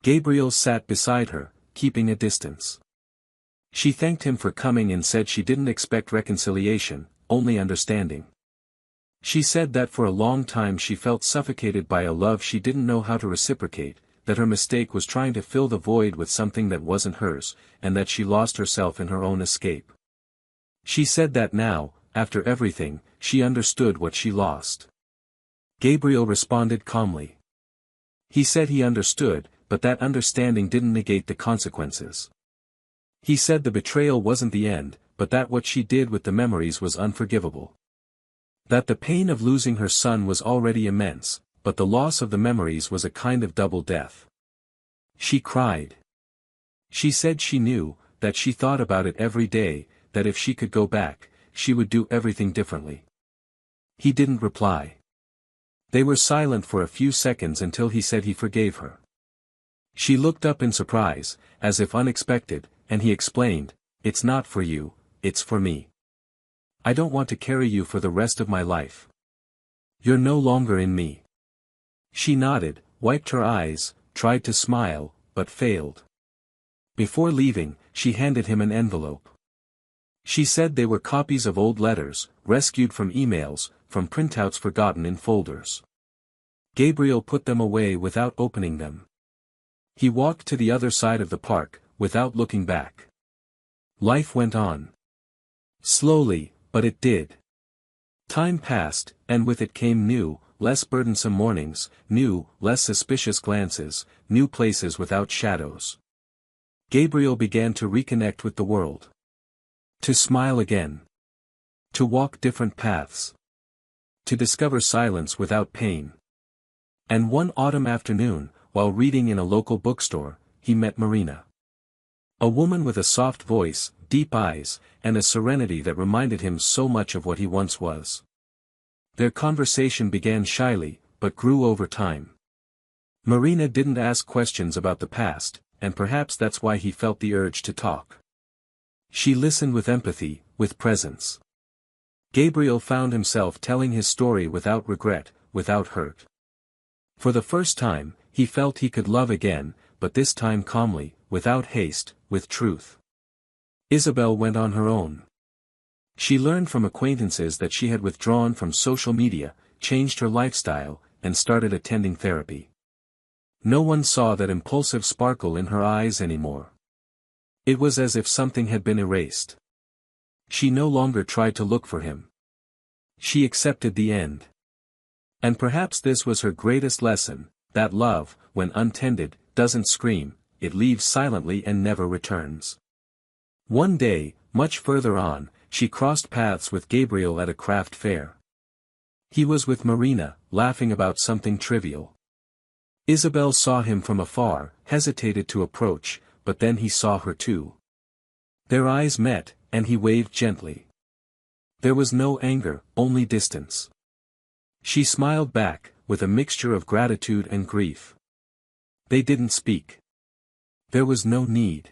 Gabriel sat beside her, keeping a distance. She thanked him for coming and said she didn't expect reconciliation, only understanding. She said that for a long time she felt suffocated by a love she didn't know how to reciprocate, that her mistake was trying to fill the void with something that wasn't hers, and that she lost herself in her own escape. She said that now, after everything, she understood what she lost. Gabriel responded calmly. He said he understood, but that understanding didn't negate the consequences. He said the betrayal wasn't the end, but that what she did with the memories was unforgivable. That the pain of losing her son was already immense, but the loss of the memories was a kind of double death. She cried. She said she knew, that she thought about it every day, that if she could go back, she would do everything differently. He didn't reply. They were silent for a few seconds until he said he forgave her. She looked up in surprise, as if unexpected, and he explained, "It's not for you, it's for me. I don't want to carry you for the rest of my life. You're no longer in me." She nodded, wiped her eyes, tried to smile, but failed. Before leaving, she handed him an envelope. She said they were copies of old letters, rescued from emails, from printouts forgotten in folders. Gabriel put them away without opening them. He walked to the other side of the park, without looking back. Life went on. Slowly, but it did. Time passed, and with it came new, less burdensome mornings, new, less suspicious glances, new places without shadows. Gabriel began to reconnect with the world. To smile again. To walk different paths. To discover silence without pain. And one autumn afternoon, while reading in a local bookstore, he met Marina. A woman with a soft voice, deep eyes, and a serenity that reminded him so much of what he once was. Their conversation began shyly, but grew over time. Marina didn't ask questions about the past, and perhaps that's why he felt the urge to talk. She listened with empathy, with presence. Gabriel found himself telling his story without regret, without hurt. For the first time, he felt he could love again, but this time calmly, without haste, with truth. Isabel went on her own. She learned from acquaintances that she had withdrawn from social media, changed her lifestyle, and started attending therapy. No one saw that impulsive sparkle in her eyes anymore. It was as if something had been erased. She no longer tried to look for him. She accepted the end. And perhaps this was her greatest lesson, that love, when untended, doesn't scream, it leaves silently and never returns. One day, much further on, she crossed paths with Gabriel at a craft fair. He was with Marina, laughing about something trivial. Isabel saw him from afar, hesitated to approach, but then he saw her too. Their eyes met, and he waved gently. There was no anger, only distance. She smiled back, with a mixture of gratitude and grief. They didn't speak. There was no need.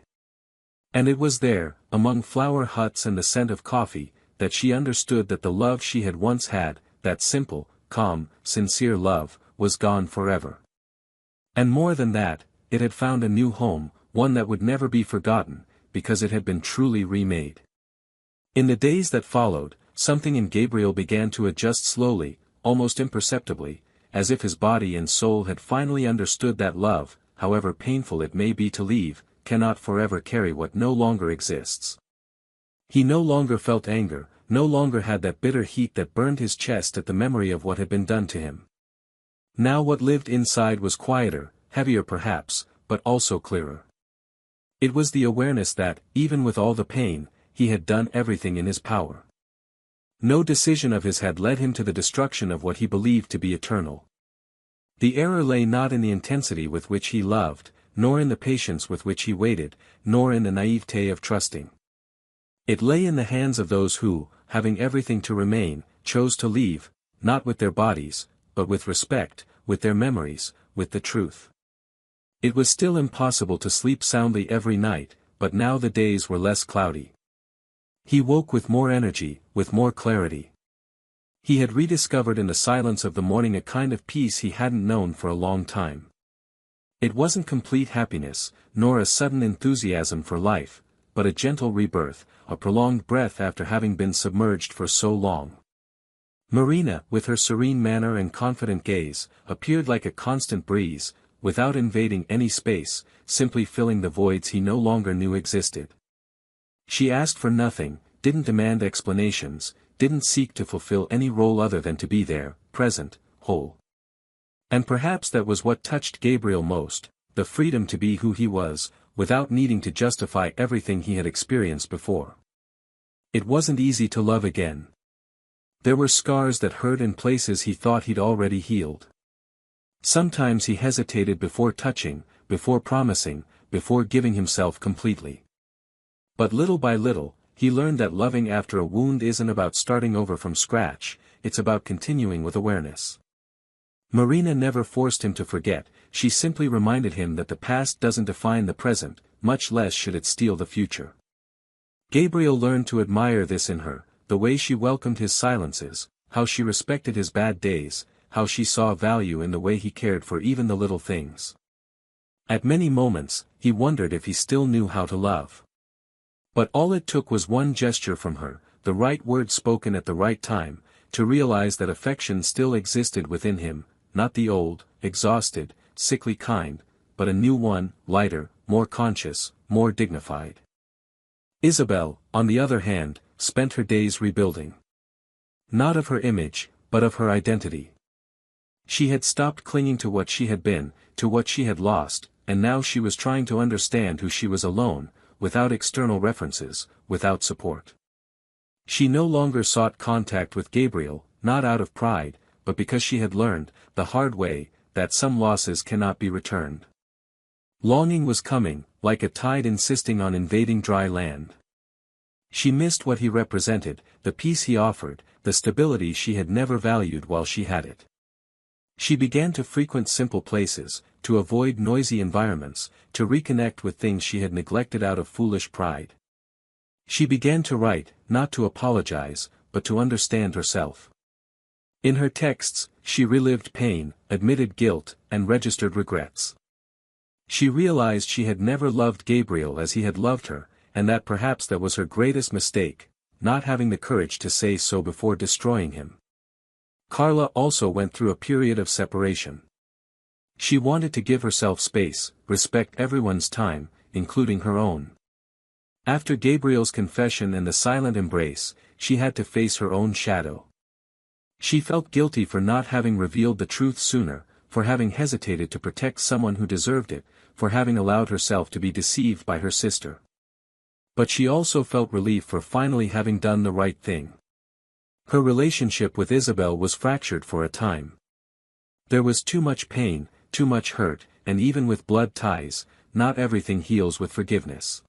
And it was there, among flower huts and the scent of coffee, that she understood that the love she had once had, that simple, calm, sincere love, was gone forever. And more than that, it had found a new home, one that would never be forgotten, because it had been truly remade. In the days that followed, something in Gabriel began to adjust slowly, almost imperceptibly, as if his body and soul had finally understood that love, however painful it may be to leave, cannot forever carry what no longer exists. He no longer felt anger, no longer had that bitter heat that burned his chest at the memory of what had been done to him. Now what lived inside was quieter, heavier perhaps, but also clearer. It was the awareness that, even with all the pain, he had done everything in his power. No decision of his had led him to the destruction of what he believed to be eternal. The error lay not in the intensity with which he loved, nor in the patience with which he waited, nor in the naivete of trusting. It lay in the hands of those who, having everything to remain, chose to leave, not with their bodies, but with respect, with their memories, with the truth. It was still impossible to sleep soundly every night, but now the days were less cloudy. He woke with more energy, with more clarity. He had rediscovered in the silence of the morning a kind of peace he hadn't known for a long time. It wasn't complete happiness, nor a sudden enthusiasm for life, but a gentle rebirth, a prolonged breath after having been submerged for so long. Marina, with her serene manner and confident gaze, appeared like a constant breeze, without invading any space, simply filling the voids he no longer knew existed. She asked for nothing, didn't demand explanations, didn't seek to fulfill any role other than to be there, present, whole. And perhaps that was what touched Gabriel most, the freedom to be who he was, without needing to justify everything he had experienced before. It wasn't easy to love again. There were scars that hurt in places he thought he'd already healed. Sometimes he hesitated before touching, before promising, before giving himself completely. But little by little, he learned that loving after a wound isn't about starting over from scratch, it's about continuing with awareness. Marina never forced him to forget, she simply reminded him that the past doesn't define the present, much less should it steal the future. Gabriel learned to admire this in her, the way she welcomed his silences, how she respected his bad days, how she saw value in the way he cared for even the little things. At many moments, he wondered if he still knew how to love. But all it took was one gesture from her, the right word spoken at the right time, to realize that affection still existed within him, not the old, exhausted, sickly kind, but a new one, lighter, more conscious, more dignified. Isabel, on the other hand, spent her days rebuilding. Not of her image, but of her identity. She had stopped clinging to what she had been, to what she had lost, and now she was trying to understand who she was alone, without external references, without support. She no longer sought contact with Gabriel, not out of pride, but because she had learned, the hard way, that some losses cannot be returned. Longing was coming, like a tide insisting on invading dry land. She missed what he represented, the peace he offered, the stability she had never valued while she had it. She began to frequent simple places, to avoid noisy environments, to reconnect with things she had neglected out of foolish pride. She began to write, not to apologize, but to understand herself. In her texts, she relived pain, admitted guilt, and registered regrets. She realized she had never loved Gabriel as he had loved her, and that perhaps that was her greatest mistake, not having the courage to say so before destroying him. Carla also went through a period of separation. She wanted to give herself space, respect everyone's time, including her own. After Gabriel's confession and the silent embrace, she had to face her own shadow. She felt guilty for not having revealed the truth sooner, for having hesitated to protect someone who deserved it, for having allowed herself to be deceived by her sister. But she also felt relief for finally having done the right thing. Her relationship with Isabel was fractured for a time. There was too much pain, too much hurt, and even with blood ties, not everything heals with forgiveness.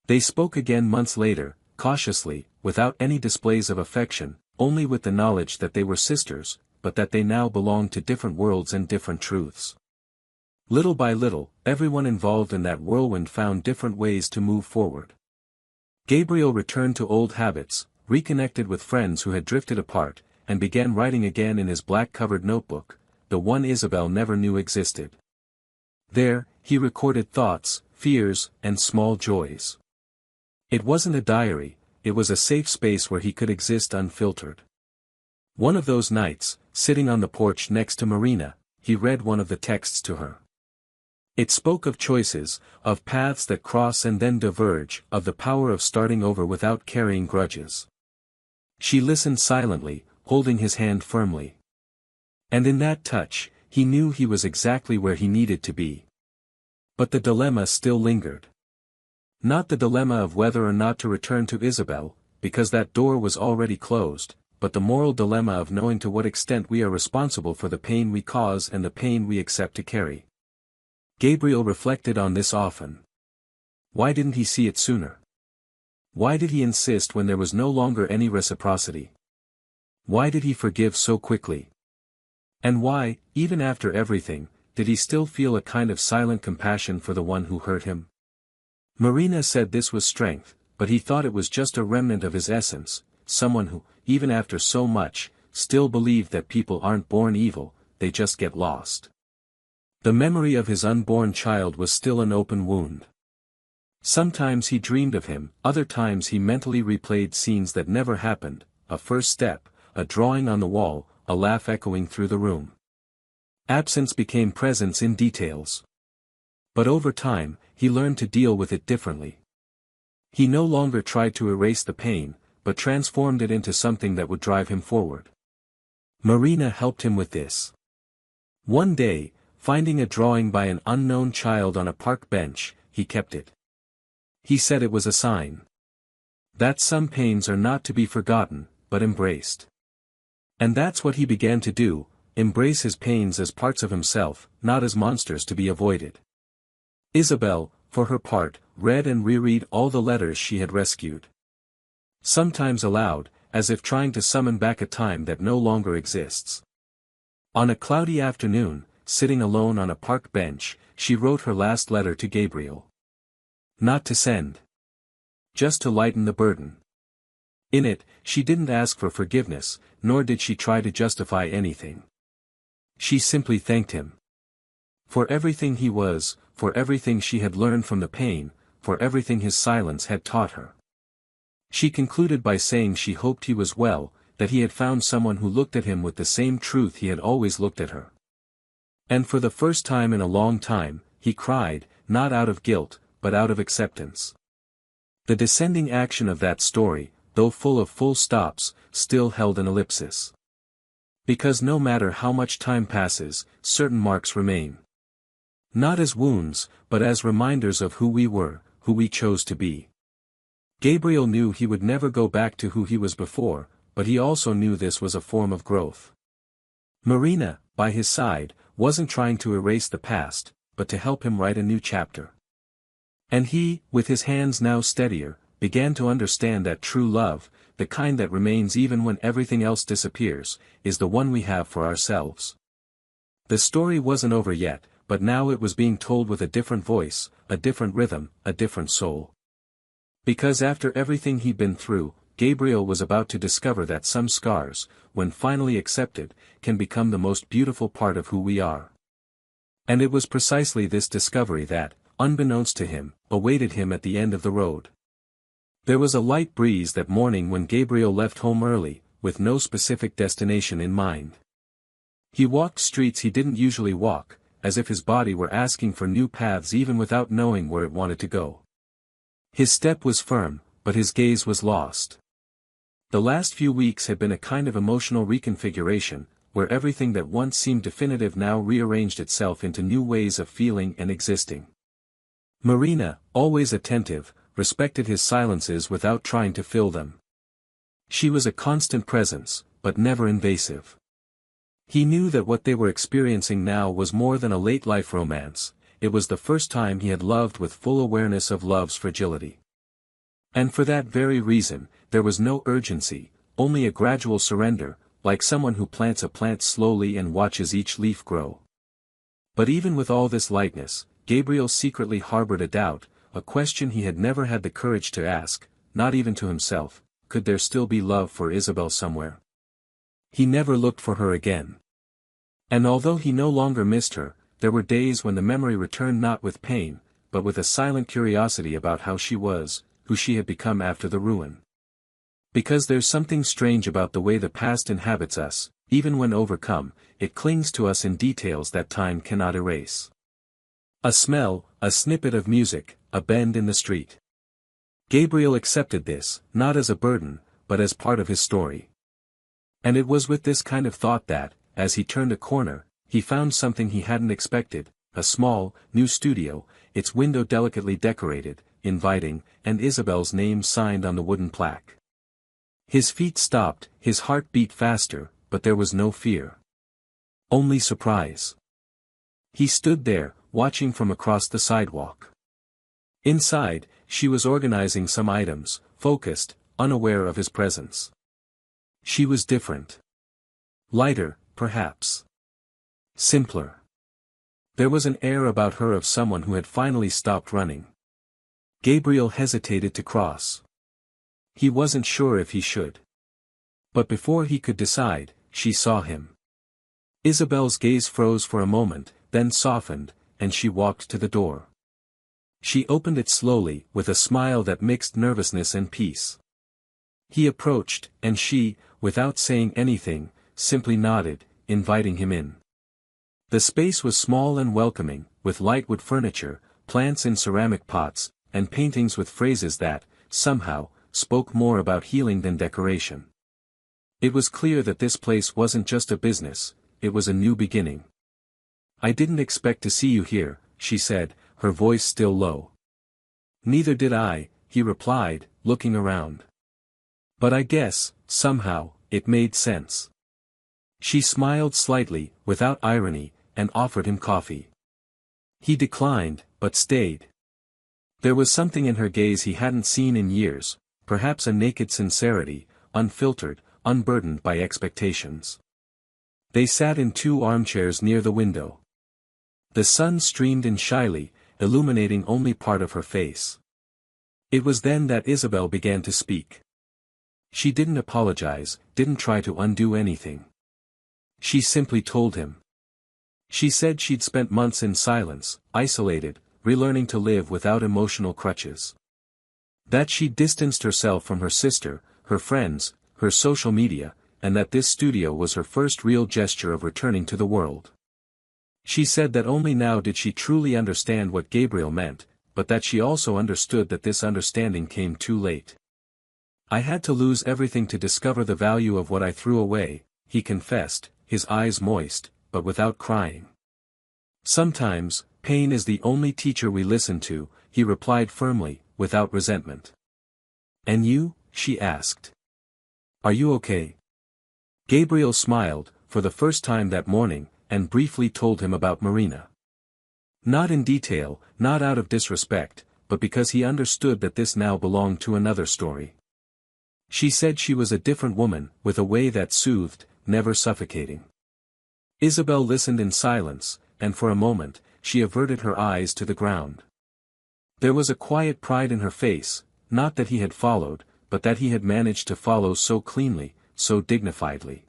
They spoke again months later, cautiously, without any displays of affection, only with the knowledge that they were sisters, but that they now belonged to different worlds and different truths. Little by little, everyone involved in that whirlwind found different ways to move forward. Gabriel returned to old habits, reconnected with friends who had drifted apart, and began writing again in his black-covered notebook, the one Isabel never knew existed. There, he recorded thoughts, fears, and small joys. It wasn't a diary, it was a safe space where he could exist unfiltered. One of those nights, sitting on the porch next to Marina, he read one of the texts to her. It spoke of choices, of paths that cross and then diverge, of the power of starting over without carrying grudges. She listened silently, holding his hand firmly. And in that touch, he knew he was exactly where he needed to be. But the dilemma still lingered. Not the dilemma of whether or not to return to Isabel, because that door was already closed, but the moral dilemma of knowing to what extent we are responsible for the pain we cause and the pain we accept to carry. Gabriel reflected on this often. Why didn't he see it sooner? Why did he insist when there was no longer any reciprocity? Why did he forgive so quickly? And why, even after everything, did he still feel a kind of silent compassion for the one who hurt him? Marina said this was strength, but he thought it was just a remnant of his essence, someone who, even after so much, still believed that people aren't born evil, they just get lost. The memory of his unborn child was still an open wound. Sometimes he dreamed of him, other times he mentally replayed scenes that never happened, a first step, a drawing on the wall, a laugh echoing through the room. Absence became presence in details. But over time, he learned to deal with it differently. He no longer tried to erase the pain, but transformed it into something that would drive him forward. Marina helped him with this. One day, finding a drawing by an unknown child on a park bench, he kept it. He said it was a sign that some pains are not to be forgotten, but embraced. And that's what he began to do, embrace his pains as parts of himself, not as monsters to be avoided. Isabel, for her part, read and reread all the letters she had rescued. Sometimes aloud, as if trying to summon back a time that no longer exists. On a cloudy afternoon, sitting alone on a park bench, she wrote her last letter to Gabriel. Not to send. Just to lighten the burden. In it, she didn't ask for forgiveness, nor did she try to justify anything. She simply thanked him. For everything he was, for everything she had learned from the pain, for everything his silence had taught her. She concluded by saying she hoped he was well, that he had found someone who looked at him with the same truth he had always looked at her. And for the first time in a long time, he cried, not out of guilt, but out of acceptance. The descending action of that story, though full of full stops, still held an ellipsis. Because no matter how much time passes, certain marks remain. Not as wounds, but as reminders of who we were, who we chose to be. Gabriel knew he would never go back to who he was before, but he also knew this was a form of growth. Marina, by his side, wasn't trying to erase the past, but to help him write a new chapter. And he, with his hands now steadier, began to understand that true love, the kind that remains even when everything else disappears, is the one we have for ourselves. The story wasn't over yet, but now it was being told with a different voice, a different rhythm, a different soul. Because after everything he'd been through, Gabriel was about to discover that some scars, when finally accepted, can become the most beautiful part of who we are. And it was precisely this discovery that, unbeknownst to him, awaited him at the end of the road. There was a light breeze that morning when Gabriel left home early, with no specific destination in mind. He walked streets he didn't usually walk, as if his body were asking for new paths even without knowing where it wanted to go. His step was firm, but his gaze was lost. The last few weeks had been a kind of emotional reconfiguration, where everything that once seemed definitive now rearranged itself into new ways of feeling and existing. Marina, always attentive, respected his silences without trying to fill them. She was a constant presence, but never invasive. He knew that what they were experiencing now was more than a late-life romance, it was the first time he had loved with full awareness of love's fragility. And for that very reason, there was no urgency, only a gradual surrender, like someone who plants a plant slowly and watches each leaf grow. But even with all this lightness, Gabriel secretly harbored a doubt, a question he had never had the courage to ask, not even to himself: could there still be love for Isabel somewhere? He never looked for her again. And although he no longer missed her, there were days when the memory returned not with pain, but with a silent curiosity about how she was, who she had become after the ruin. Because there's something strange about the way the past inhabits us, even when overcome, it clings to us in details that time cannot erase. A smell, a snippet of music, a bend in the street. Gabriel accepted this, not as a burden, but as part of his story. And it was with this kind of thought that, as he turned a corner, he found something he hadn't expected, a small, new studio, its window delicately decorated, inviting, and Isabel's name signed on the wooden plaque. His feet stopped, his heart beat faster, but there was no fear. Only surprise. He stood there, watching from across the sidewalk. Inside, she was organizing some items, focused, unaware of his presence. She was different. Lighter, perhaps. Simpler. There was an air about her of someone who had finally stopped running. Gabriel hesitated to cross. He wasn't sure if he should. But before he could decide, she saw him. Isabel's gaze froze for a moment, then softened, and she walked to the door. She opened it slowly, with a smile that mixed nervousness and peace. He approached, and she, without saying anything, simply nodded, inviting him in. The space was small and welcoming, with light wood furniture, plants in ceramic pots, and paintings with phrases that, somehow, spoke more about healing than decoration. It was clear that this place wasn't just a business, it was a new beginning. "I didn't expect to see you here," she said, her voice still low. "Neither did I," he replied, looking around. "But I guess, somehow, it made sense." She smiled slightly, without irony, and offered him coffee. He declined, but stayed. There was something in her gaze he hadn't seen in years, perhaps a naked sincerity, unfiltered, unburdened by expectations. They sat in 2 armchairs near the window. The sun streamed in shyly, illuminating only part of her face. It was then that Isabel began to speak. She didn't apologize, didn't try to undo anything. She simply told him. She said she'd spent months in silence, isolated, relearning to live without emotional crutches. That she'd distanced herself from her sister, her friends, her social media, and that this studio was her first real gesture of returning to the world. She said that only now did she truly understand what Gabriel meant, but that she also understood that this understanding came too late. "I had to lose everything to discover the value of what I threw away," he confessed, his eyes moist, but without crying. "Sometimes, pain is the only teacher we listen to," he replied firmly, without resentment. "And you?" she asked. "Are you okay?" Gabriel smiled, for the first time that morning, and briefly told him about Marina. Not in detail, not out of disrespect, but because he understood that this now belonged to another story. She said she was a different woman, with a way that soothed, never suffocating. Isabel listened in silence, and for a moment, she averted her eyes to the ground. There was a quiet pride in her face, not that he had followed, but that he had managed to follow so cleanly, so dignifiedly.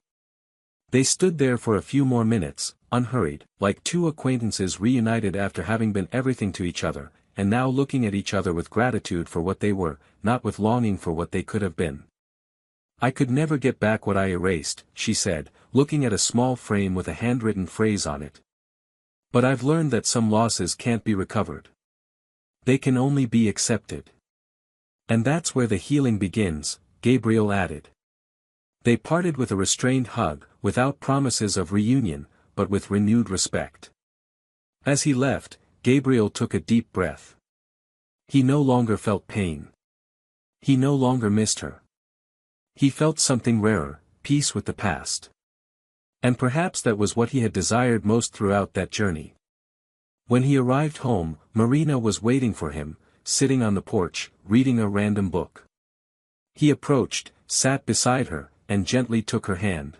They stood there for a few more minutes, unhurried, like 2 acquaintances reunited after having been everything to each other, and now looking at each other with gratitude for what they were, not with longing for what they could have been. "I could never get back what I erased," she said, looking at a small frame with a handwritten phrase on it. "But I've learned that some losses can't be recovered. They can only be accepted. And that's where the healing begins," Gabriel added. They parted with a restrained hug, without promises of reunion, but with renewed respect. As he left, Gabriel took a deep breath. He no longer felt pain. He no longer missed her. He felt something rarer, peace with the past. And perhaps that was what he had desired most throughout that journey. When he arrived home, Marina was waiting for him, sitting on the porch, reading a random book. He approached, sat beside her, and gently took her hand.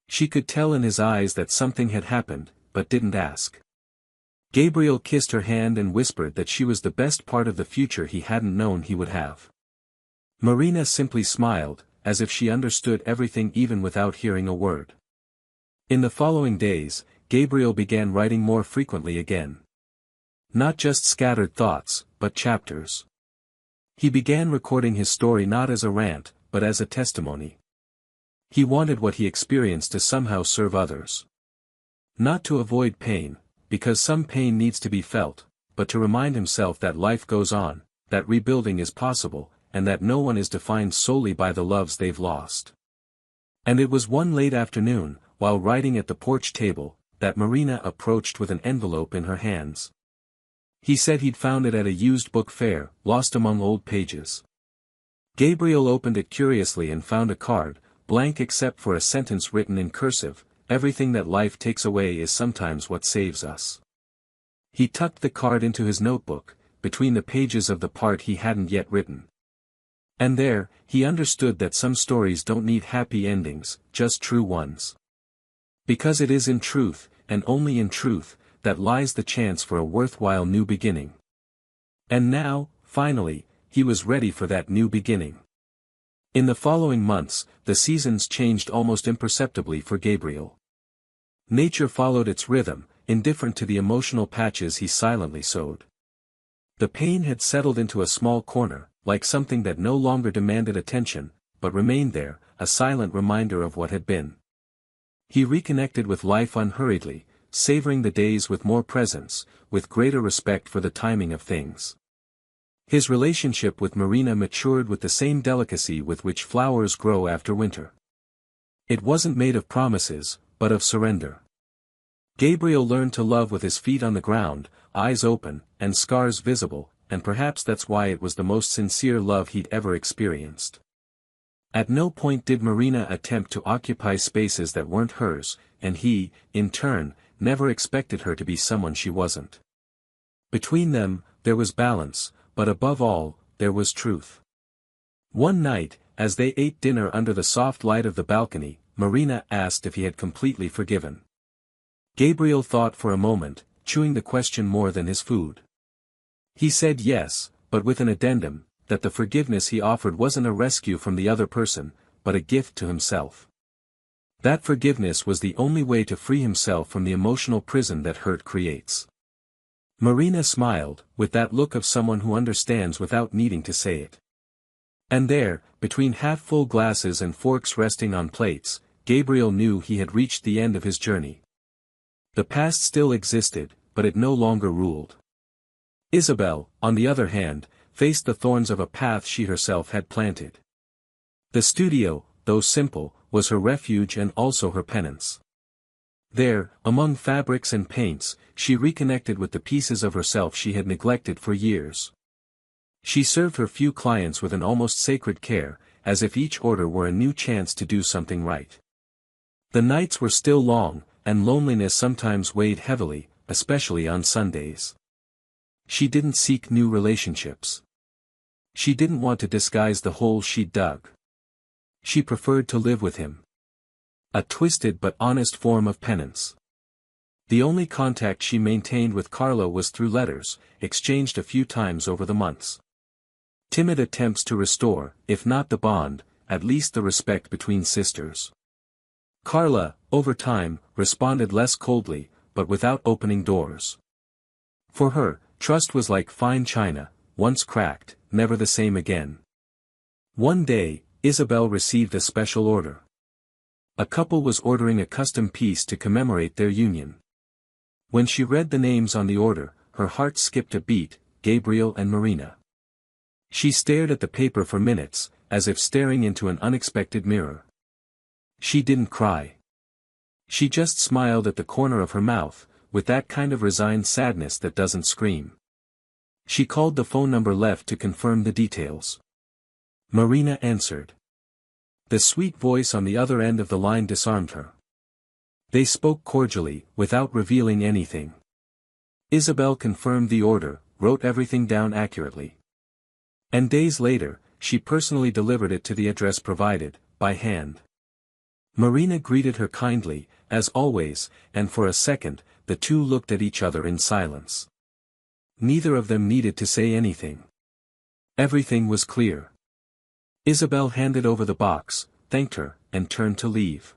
She could tell in his eyes that something had happened, but didn't ask. Gabriel kissed her hand and whispered that she was the best part of the future he hadn't known he would have. Marina simply smiled, as if she understood everything even without hearing a word. In the following days, Gabriel began writing more frequently again. Not just scattered thoughts, but chapters. He began recording his story not as a rant, but as a testimony. He wanted what he experienced to somehow serve others. Not to avoid pain, because some pain needs to be felt, but to remind himself that life goes on, that rebuilding is possible, and that no one is defined solely by the loves they've lost. And it was one late afternoon, while writing at the porch table, that Marina approached with an envelope in her hands. He said he'd found it at a used book fair, lost among old pages. Gabriel opened it curiously and found a card, blank except for a sentence written in cursive: "Everything that life takes away is sometimes what saves us." He tucked the card into his notebook, between the pages of the part he hadn't yet written. And there, he understood that some stories don't need happy endings, just true ones. Because it is in truth, and only in truth, that lies the chance for a worthwhile new beginning. And now, finally, he was ready for that new beginning. In the following months, the seasons changed almost imperceptibly for Gabriel. Nature followed its rhythm, indifferent to the emotional patches he silently sowed. The pain had settled into a small corner, like something that no longer demanded attention, but remained there, a silent reminder of what had been. He reconnected with life unhurriedly, savoring the days with more presence, with greater respect for the timing of things. His relationship with Marina matured with the same delicacy with which flowers grow after winter. It wasn't made of promises, but of surrender. Gabriel learned to love with his feet on the ground, eyes open, and scars visible, and perhaps that's why it was the most sincere love he'd ever experienced. At no point did Marina attempt to occupy spaces that weren't hers, and he, in turn, never expected her to be someone she wasn't. Between them, there was balance, but above all, there was truth. One night, as they ate dinner under the soft light of the balcony, Marina asked if he had completely forgiven. Gabriel thought for a moment, chewing the question more than his food. He said yes, but with an addendum, that the forgiveness he offered wasn't a rescue from the other person, but a gift to himself. That forgiveness was the only way to free himself from the emotional prison that hurt creates. Marina smiled, with that look of someone who understands without needing to say it. And there, between half-full glasses and forks resting on plates, Gabriel knew he had reached the end of his journey. The past still existed, but it no longer ruled. Isabel, on the other hand, faced the thorns of a path she herself had planted. The studio, though simple, was her refuge and also her penance. There, among fabrics and paints, she reconnected with the pieces of herself she had neglected for years. She served her few clients with an almost sacred care, as if each order were a new chance to do something right. The nights were still long, and loneliness sometimes weighed heavily, especially on Sundays. She didn't seek new relationships. She didn't want to disguise the hole she'd dug. She preferred to live with him. A twisted but honest form of penance. The only contact she maintained with Carla was through letters, exchanged a few times over the months. Timid attempts to restore, if not the bond, at least the respect between sisters. Carla, over time, responded less coldly, but without opening doors. For her, trust was like fine china, once cracked, never the same again. One day, Isabel received a special order. A couple was ordering a custom piece to commemorate their union. When she read the names on the order, her heart skipped a beat, Gabriel and Marina. She stared at the paper for minutes, as if staring into an unexpected mirror. She didn't cry. She just smiled at the corner of her mouth, with that kind of resigned sadness that doesn't scream. She called the phone number left to confirm the details. Marina answered. The sweet voice on the other end of the line disarmed her. They spoke cordially, without revealing anything. Isabel confirmed the order, wrote everything down accurately. And days later, she personally delivered it to the address provided, by hand. Marina greeted her kindly, as always, and for a second, the two looked at each other in silence. Neither of them needed to say anything. Everything was clear. Isabel handed over the box, thanked her, and turned to leave.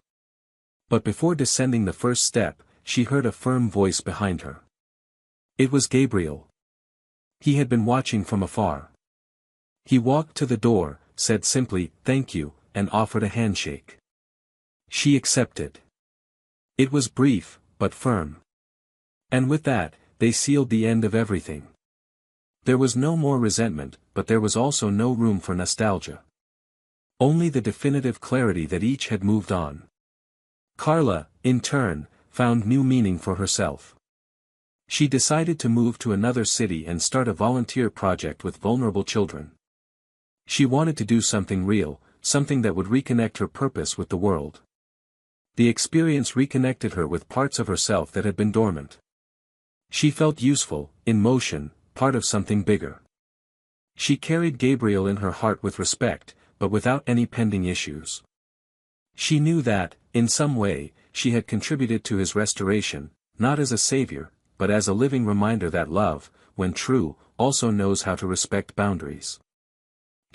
But before descending the first step, she heard a firm voice behind her. It was Gabriel. He had been watching from afar. He walked to the door, said simply, "Thank you," and offered a handshake. She accepted. It was brief, but firm. And with that, they sealed the end of everything. There was no more resentment, but there was also no room for nostalgia. Only the definitive clarity that each had moved on. Carla, in turn, found new meaning for herself. She decided to move to another city and start a volunteer project with vulnerable children. She wanted to do something real, something that would reconnect her purpose with the world. The experience reconnected her with parts of herself that had been dormant. She felt useful, in motion, part of something bigger. She carried Gabriel in her heart with respect, but without any pending issues. She knew that, in some way, she had contributed to his restoration, not as a savior, but as a living reminder that love, when true, also knows how to respect boundaries.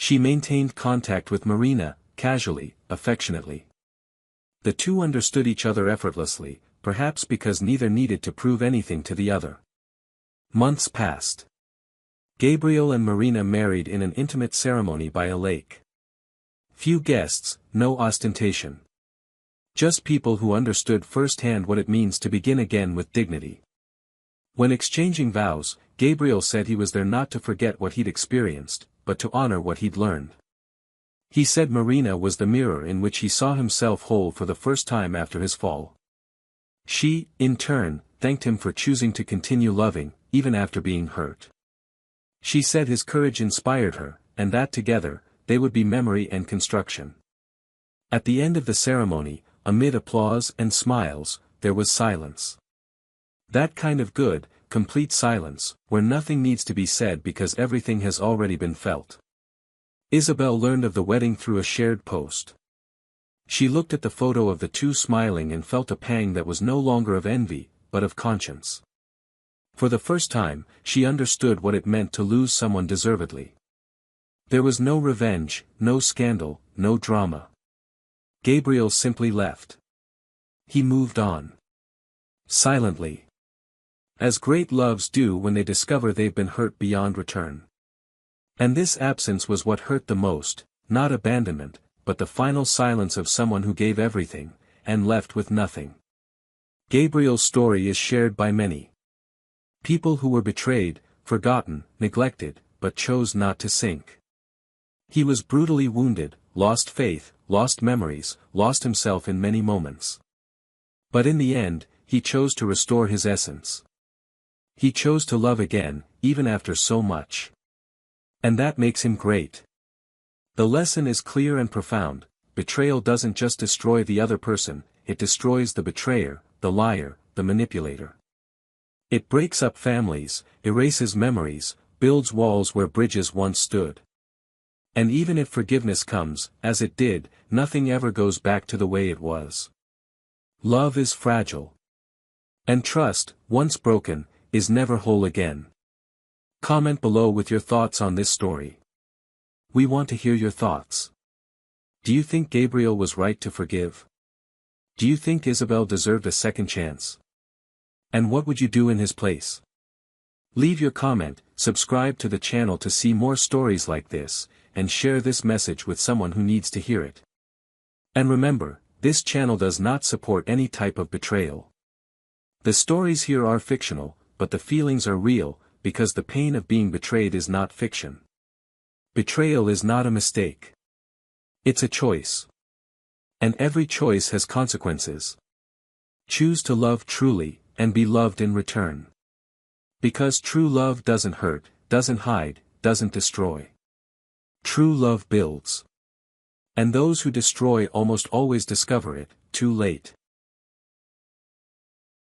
She maintained contact with Marina, casually, affectionately. The two understood each other effortlessly, perhaps because neither needed to prove anything to the other. Months passed. Gabriel and Marina married in an intimate ceremony by a lake. Few guests, no ostentation. Just people who understood firsthand what it means to begin again with dignity. When exchanging vows, Gabriel said he was there not to forget what he'd experienced, but to honor what he'd learned. He said Marina was the mirror in which he saw himself whole for the first time after his fall. She, in turn, thanked him for choosing to continue loving, even after being hurt. She said his courage inspired her, and that together, they would be memory and construction. At the end of the ceremony, amid applause and smiles, there was silence. That kind of good, complete silence, where nothing needs to be said because everything has already been felt. Isabel learned of the wedding through a shared post. She looked at the photo of the two smiling and felt a pang that was no longer of envy, but of conscience. For the first time, she understood what it meant to lose someone deservedly. There was no revenge, no scandal, no drama. Gabriel simply left. He moved on. Silently. As great loves do when they discover they've been hurt beyond return. And this absence was what hurt the most, not abandonment, but the final silence of someone who gave everything, and left with nothing. Gabriel's story is shared by many. People who were betrayed, forgotten, neglected, but chose not to sink. He was brutally wounded, lost faith, lost memories, lost himself in many moments. But in the end, he chose to restore his essence. He chose to love again, even after so much. And that makes him great. The lesson is clear and profound: betrayal doesn't just destroy the other person, it destroys the betrayer, the liar, the manipulator. It breaks up families, erases memories, builds walls where bridges once stood. And even if forgiveness comes, as it did, nothing ever goes back to the way it was. Love is fragile. And trust, once broken, is never whole again. Comment below with your thoughts on this story. We want to hear your thoughts. Do you think Gabriel was right to forgive? Do you think Isabel deserved a second chance? And what would you do in his place? Leave your comment, subscribe to the channel to see more stories like this, and share this message with someone who needs to hear it. And remember, this channel does not support any type of betrayal. The stories here are fictional, but the feelings are real, because the pain of being betrayed is not fiction. Betrayal is not a mistake. It's a choice. And every choice has consequences. Choose to love truly, and be loved in return. Because true love doesn't hurt, doesn't hide, doesn't destroy. True love builds. And those who destroy almost always discover it, too late.